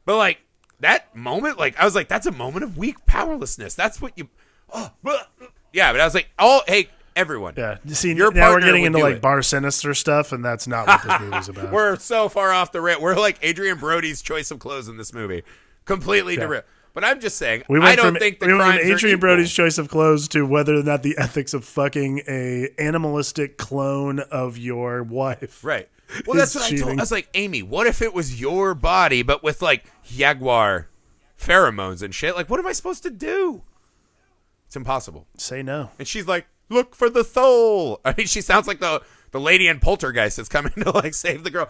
But, like, that moment, like, I was like, that's a moment of weak powerlessness. That's what you... Yeah, but I was like, hey, everyone. Yeah. You see, now we're getting into, like, Bar Sinister stuff, and that's not what this movie's about. We're so far off the rip. We're like Adrian Brody's choice of clothes in this movie. Completely derailed. But I'm just saying, I don't think the crimes are equal. Adrian Brody's choice of clothes to whether or not the ethics of fucking a animalistic clone of your wife. Right. Well, that's what I was like, Amy, what if it was your body, but with, like, jaguar pheromones and shit? Like, what am I supposed to do? It's impossible. Say no. And she's like, look for the soul. I mean, she sounds like the lady in Poltergeist that's coming to, like, save the girl.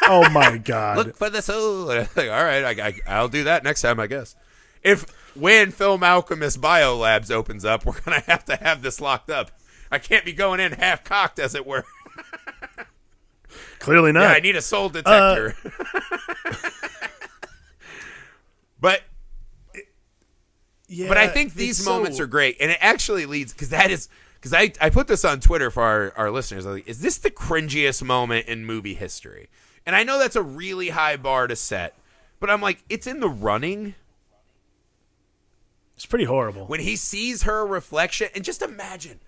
Oh, my God. Look for the soul. Like, all right, I'll do that next time, I guess. When Film Alchemist Biolabs opens up, we're going to have this locked up. I can't be going in half-cocked, as it were. Clearly not. Yeah, I need a soul detector. But I think these moments are great, and it actually leads because I put this on Twitter for our listeners. I was like, is this the cringiest moment in movie history? And I know that's a really high bar to set, but I'm like, it's in the running. It's pretty horrible when he sees her reflection, and just imagine.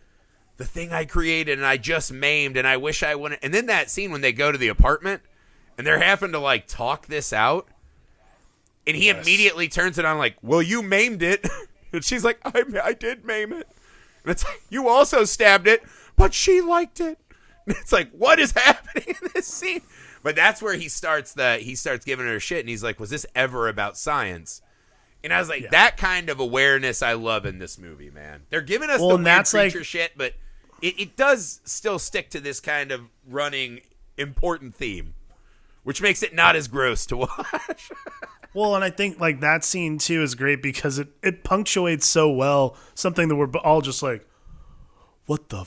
The thing I created and I just maimed and I wish I wouldn't. And then that scene when they go to the apartment and they're having to like talk this out. And he immediately turns it on like, well, you maimed it. And she's like, I did maim it. And it's like, you also stabbed it, but she liked it. And it's like, what is happening in this scene? But that's where he starts giving her shit. And he's like, was this ever about science? And I was like, that kind of awareness I love in this movie, man. They're giving us the weird creature shit, but it does still stick to this kind of running important theme, which makes it not as gross to watch. Well, and I think like that scene too is great because it punctuates so well something that we're all just like, what the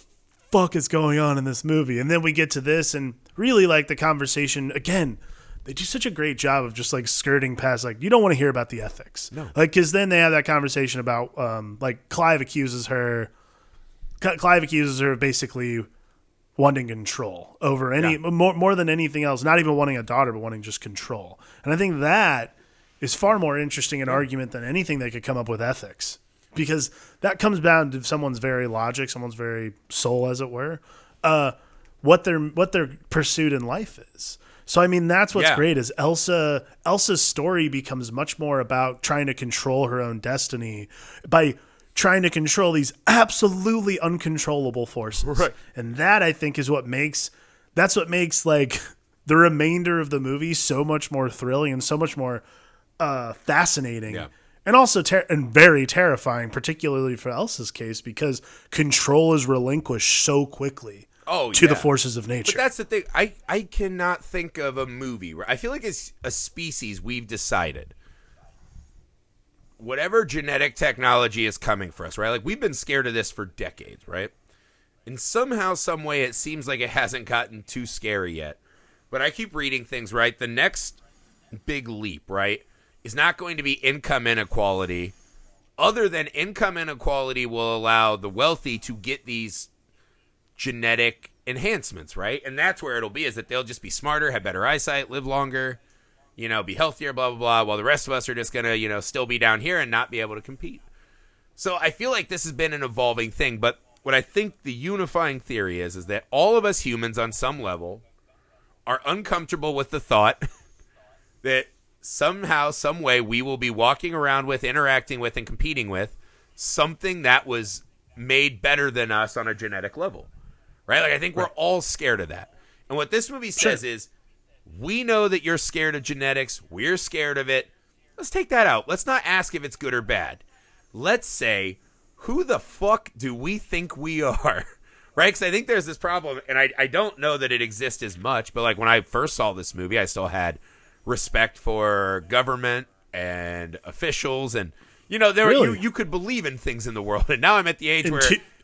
fuck is going on in this movie? And then we get to this and really like the conversation again. They do such a great job of just like skirting past, like, you don't want to hear about the ethics. No. Like, because then they have that conversation about, like, Clive accuses her of basically wanting control over more than anything else, not even wanting a daughter, but wanting just control. And I think that is far more interesting an argument than anything they could come up with ethics, because that comes down to someone's very logic, someone's very soul, as it were, what their pursuit in life is. So, I mean, that's what's great is Elsa's story becomes much more about trying to control her own destiny by trying to control these absolutely uncontrollable forces. Right. And that, I think, is what makes like the remainder of the movie so much more thrilling and so much more fascinating. Yeah. And also and very terrifying, particularly for Elsa's case, because control is relinquished so quickly. To the forces of nature. But that's the thing. I cannot think of a movie where I feel like as a species we've decided whatever genetic technology is coming for us, right? Like we've been scared of this for decades, right? And somehow, some way, it seems like it hasn't gotten too scary yet. But I keep reading things, right? The next big leap, right, is not going to be income inequality other than income inequality will allow the wealthy to get these genetic enhancements, right? And that's where it'll be, is that they'll just be smarter, have better eyesight, live longer, be healthier, blah, blah, blah, while the rest of us are just going to, still be down here and not be able to compete. So I feel like this has been an evolving thing, but what I think the unifying theory is that all of us humans on some level are uncomfortable with the thought that somehow, some way, we will be walking around with, interacting with, and competing with something that was made better than us on a genetic level. Right? Like, I think we're all scared of that. And what this movie says is, we know that you're scared of genetics. We're scared of it. Let's take that out. Let's not ask if it's good or bad. Let's say, who the fuck do we think we are? Right? Because I think there's this problem, and I don't know that it exists as much, but like when I first saw this movie, I still had respect for government and officials, and there you could believe in things in the world. And now I'm at the age where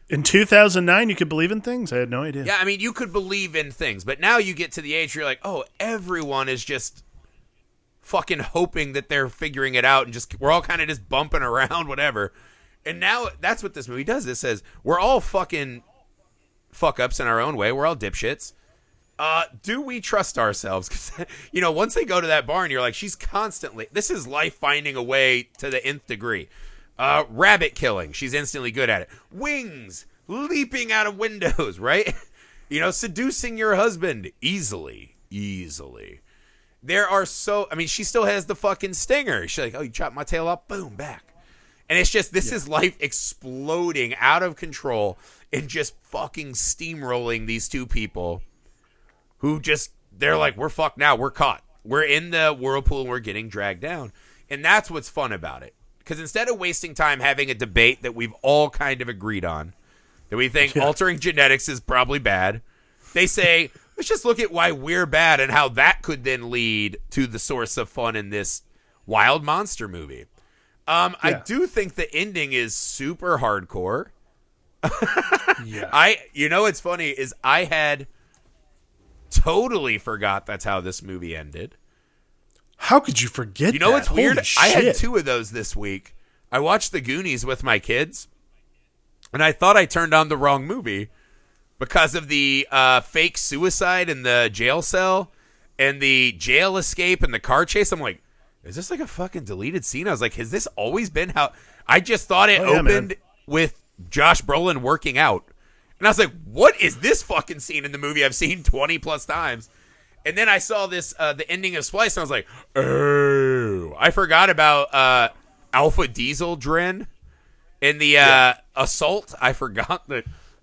in 2009 you could believe in things. I had no idea. Yeah, I mean, you could believe in things, but now you get to the age where you're like, oh, everyone is just fucking hoping that they're figuring it out, and just we're all kind of just bumping around, whatever. And now that's what this movie does. It says we're all fucking fuck ups in our own way. We're all dipshits. Do we trust ourselves? Because, once they go to that barn, you're like, she's constantly, this is life finding a way to the nth degree. Rabbit killing, she's instantly good at it. Wings, leaping out of windows, right? Seducing your husband easily. There are she still has the fucking stinger. She's like, oh, you chopped my tail off, boom, back. And it's just, this is life exploding out of control and just fucking steamrolling these two people who just, they're like, we're fucked now. We're caught. We're in the whirlpool and we're getting dragged down. And that's what's fun about it. Because instead of wasting time having a debate that we've all kind of agreed on, that we think altering genetics is probably bad, they say, let's just look at why we're bad and how that could then lead to the source of fun in this wild monster movie. I do think the ending is super hardcore. What's funny is I had totally forgot that's how this movie ended. How could you forget that? What's weird? Holy I had shit. 2 of those this week. I watched The Goonies with my kids, and I thought I turned on the wrong movie because of the fake suicide in the jail cell and the jail escape and the car chase. I'm like, is this like a fucking deleted scene? I was like, has this always been how... I just thought it opened with Josh Brolin working out. And I was like, what is this fucking scene in the movie I've seen 20 plus times? And then I saw this, the ending of Splice, and I was like, oh. I forgot about Alpha Diesel Dren in the assault. I forgot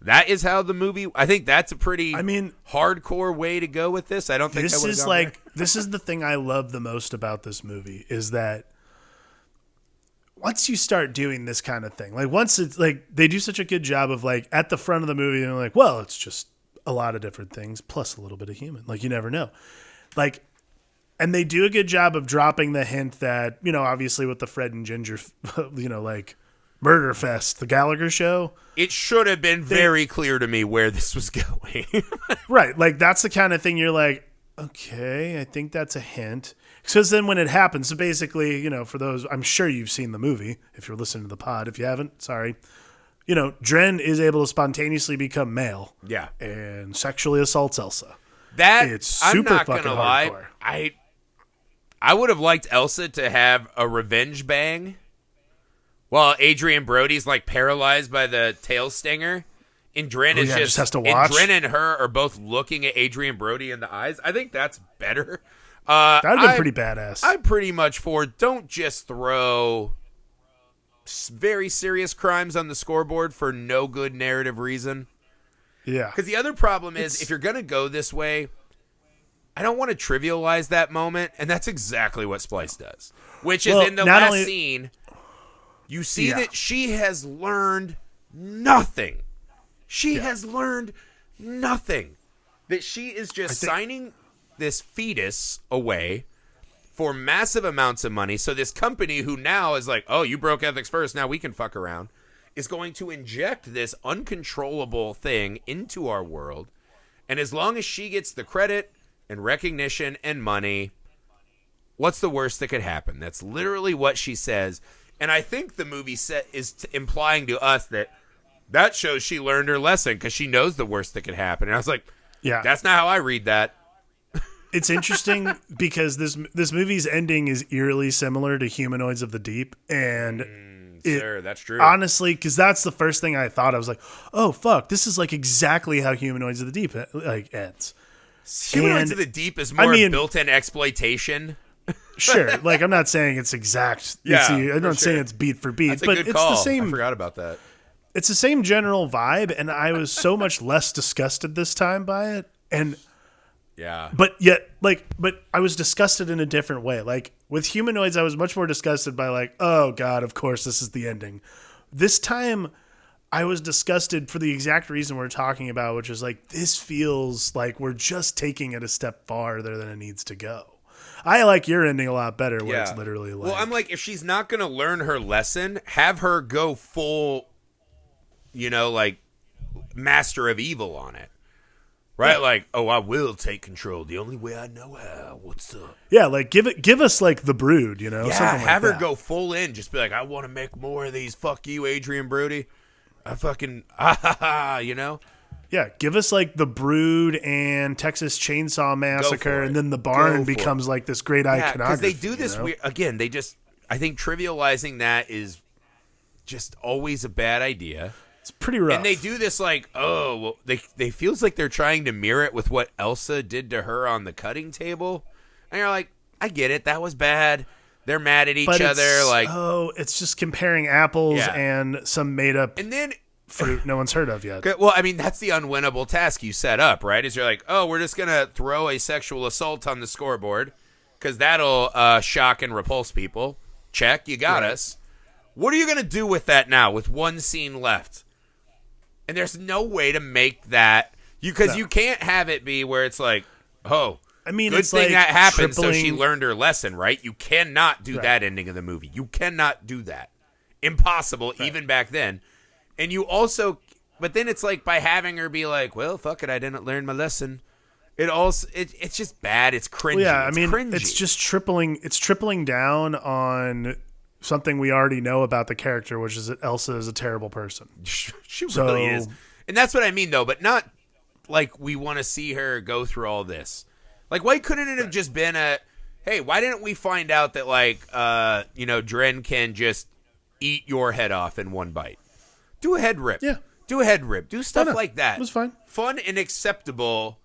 that is how the movie... I think that's a pretty hardcore way to go with this. I don't think this is like... This is the thing I love the most about this movie, is that once you start doing this kind of thing, like once it's like they do such a good job of like at the front of the movie, they're like, well, it's just a lot of different things plus a little bit of human. Like, you never know. Like, and they do a good job of dropping the hint that, obviously with the Fred and Ginger, like Murder Fest, the Gallagher show. It should have been very clear to me where this was going. Right. Like, that's the kind of thing you're like, okay, I think that's a hint. Because then when it happens, so basically, for those, I'm sure you've seen the movie, if you're listening to the pod. If you haven't, sorry. Dren is able to spontaneously become male. Yeah. And sexually assaults Elsa. It's super I'm not fucking gonna hardcore. Lie. I would have liked Elsa to have a revenge bang while Adrian Brody's like paralyzed by the tail stinger. And Dren is just has to watch. And Dren and her are both looking at Adrian Brody in the eyes. I think that's better. That would have been pretty badass. I'm pretty much for don't just throw very serious crimes on the scoreboard for no good narrative reason. Yeah. Because the other problem is, if you're going to go this way, I don't want to trivialize that moment, and that's exactly what Splice does. Which is in the last scene, you see that she has learned nothing. She has learned nothing. That she is just signing this fetus away for massive amounts of money. So this company who now is like, oh, you broke ethics first, now we can fuck around, is going to inject this uncontrollable thing into our world. And as long as she gets the credit and recognition and money, what's the worst that could happen? That's literally what she says. And I think the movie is implying to us that shows she learned her lesson because she knows the worst that could happen. And I was like, Yeah. that's not how I read that. It's interesting because this movie's ending is eerily similar to Humanoids of the Deep, and Sure, that's true. Honestly, because that's the first thing I thought. I was like, "Oh fuck, this is like exactly how Humanoids of the Deep like ends." Humanoids of the Deep is more built-in exploitation. Sure, like I'm not saying it's exact. Yeah, I'm not saying it's beat for beat, that's but a good it's call. the same. I forgot about that. It's the same general vibe, and I was so much less disgusted this time by it, and. Yeah. But I was disgusted in a different way. Like with Humanoids, I was much more disgusted by like, oh God, of course this is the ending. This time I was disgusted for the exact reason we're talking about, which is like, this feels like we're just taking it a step farther than it needs to go. I like your ending a lot better where it's literally like... Well, I'm like, if she's not going to learn her lesson, have her go full, like master of evil on it. Right, yeah. Like, oh, I will take control. The only way I know how. What's up? Yeah, like give us like the Brood, Yeah, something have like her go full in. Just be like, I want to make more of these. Fuck you, Adrian Brody. I fucking Yeah, give us like the Brood and Texas Chainsaw Massacre, and then the barn becomes like this great iconography. Because they do this weird. Again, I think trivializing that is just always a bad idea. It's pretty rough. And they do this like, they feels like they're trying to mirror it with what Elsa did to her on the cutting table. And you're like, I get it. That was bad. They're mad at each other. Like, it's just comparing apples and some made up fruit no one's heard of yet. Well, I mean, that's the unwinnable task you set up, right? Is you're like, we're just going to throw a sexual assault on the scoreboard because that'll shock and repulse people. Check. You got us. What are you going to do with that now with one scene left? And there's no way to make that because you can't have it be where it's like, good it's thing like that happened, so she learned her lesson, right? You cannot do that ending of the movie. You cannot do that. Impossible, even back then. And you also, but then it's like by having her be like, well, fuck it, I didn't learn my lesson. It's just bad. It's cringy. Well, yeah, cringy. It's just tripling down on something we already know about the character, which is that Elsa is a terrible person. She really is. And that's what I mean, though, but not like we want to see her go through all this. Like, why couldn't it have just been hey, why didn't we find out that, like, Dren can just eat your head off in one bite? Do a head rip. Yeah. Do a head rip. Do stuff like that. It was fine. Fun and acceptable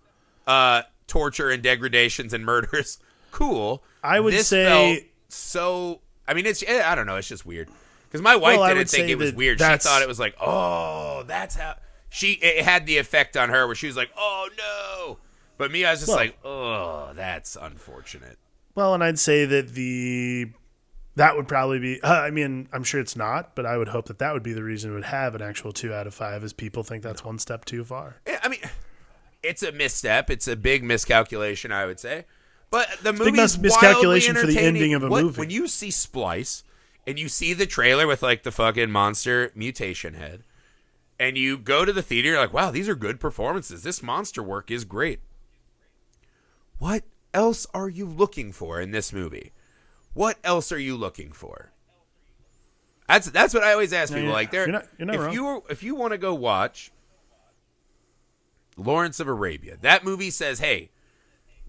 torture and degradations and murders. Cool. I would say... felt so... I mean, I don't know. It's just weird. Because my wife didn't think it was weird. She thought it was like, that's how... It had the effect on her where she was like, oh, no. But me, I was just like, that's unfortunate. Well, and I'd say that that would probably be... I'm sure it's not, but I would hope that would be the reason it would have an actual 2 out of 5 is people think that's one step too far. Yeah, I mean, it's a misstep. It's a big miscalculation, I would say. But the movie is miscalculation for the ending of a movie. When you see Splice and you see the trailer with like the fucking monster mutation head, and you go to the theater, you're like, wow, these are good performances. This monster work is great. What else are you looking for in this movie? What else are you looking for? That's what I always ask people. Like, you're not wrong. If you want to go watch Lawrence of Arabia, that movie says, hey,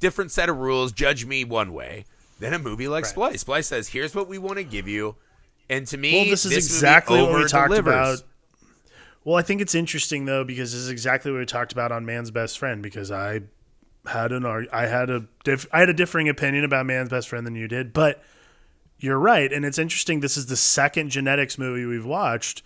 different set of rules, judge me one way. Then a movie like Splice. Splice says, here's what we want to give you. And to me, this is exactly what we talked delivers. about. Well, I think it's interesting, though, because this is exactly what we talked about on Man's Best Friend, because I had a differing opinion about Man's Best Friend than you did, but you're right. And it's interesting. This is the second genetics movie we've watched.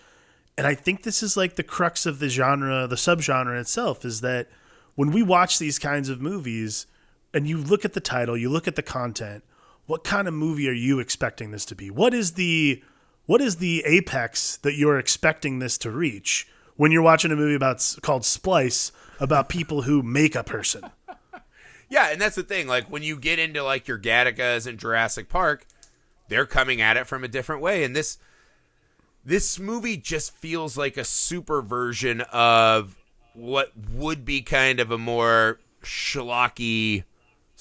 And I think this is like the crux of the genre, the subgenre itself, is that when we watch these kinds of movies and you look at the title, you look at the content, what kind of movie are you expecting this to be? What is the apex that you're expecting this to reach when you're watching a movie called Splice about people who make a person? Yeah, and that's the thing. Like, when you get into like your Gattacas and Jurassic Park, they're coming at it from a different way. And this movie just feels like a super version of what would be kind of a more schlocky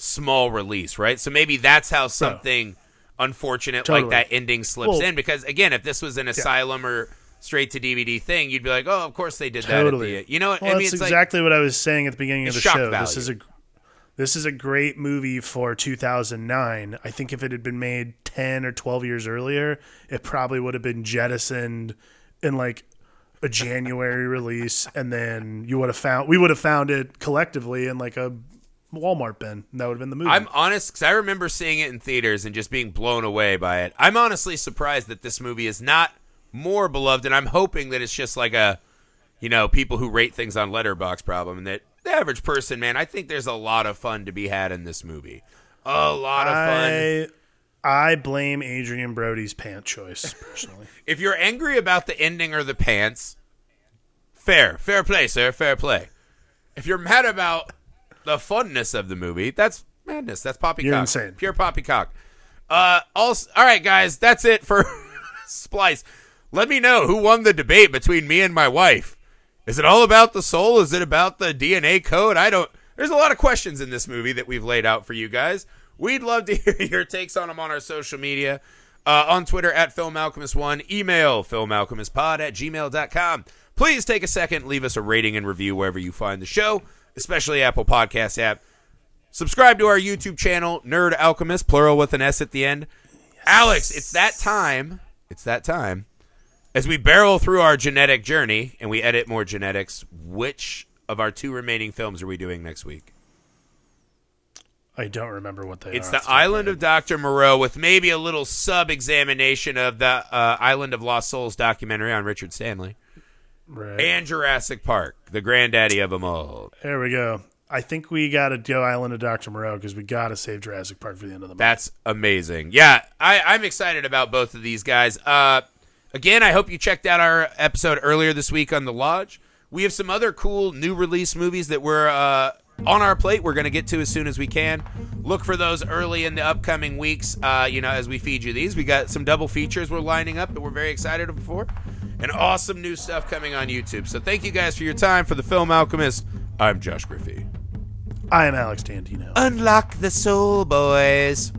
small release, right? So maybe that's how something unfortunate Totally. like that ending slips Well, in, because again, if this was an Asylum or straight to DVD thing, you'd be like, oh, of course they did that at the, you know what well, I mean? that's it's exactly what I was saying at the beginning of the shock show. value. This is a great movie for 2009. I think if it had been made 10 or 12 years earlier, it probably would have been jettisoned in like a January release, and then we would have found it collectively in like a Walmart bin. And that would have been the movie. I'm honest, because I remember seeing it in theaters and just being blown away by it. I'm honestly surprised that this movie is not more beloved, and I'm hoping that it's just like a, people who rate things on Letterboxd problem, and that the average person, man, I think there's a lot of fun to be had in this movie. A lot of fun. I blame Adrian Brody's pant choice, personally. If you're angry about the ending or the pants, fair play, sir, fair play. If you're mad about the funness of the movie, that's madness. That's poppycock. You're insane. Pure poppycock. All right, guys, that's it for Splice. Let me know who won the debate between me and my wife. Is it all about the soul? Is it about the DNA code? There's a lot of questions in this movie that we've laid out for you guys. We'd love to hear your takes on them on our social media. On Twitter at FilmAlchemist1. Email filmalchemistpod@gmail.com. Please take a second, leave us a rating and review wherever you find the show, especially Apple Podcast app. Subscribe to our YouTube channel, Nerd Alchemist, plural with an S at the end. Yes. Alex, it's that time. As we barrel through our genetic journey and we edit more genetics, which of our 2 remaining films are we doing next week? I don't remember what they are. It's The Island of Dr. Moreau, with maybe a little sub-examination of the Island of Lost Souls documentary on Richard Stanley. Right. And Jurassic Park, the granddaddy of them all. There we go. I think we got to go Island of Dr. Moreau because we got to save Jurassic Park for the end of the month. That's amazing. Yeah, I'm excited about both of these guys. Again, I hope you checked out our episode earlier this week on The Lodge. We have some other cool new release movies that we're on our plate. We're going to get to as soon as we can. Look for those early in the upcoming weeks, as we feed you these. We got some double features we're lining up that we're very excited for. And awesome new stuff coming on YouTube. So thank you guys for your time. For the Film Alchemist, I'm Josh Griffey. I am Alex Tandino. Unlock the soul, boys.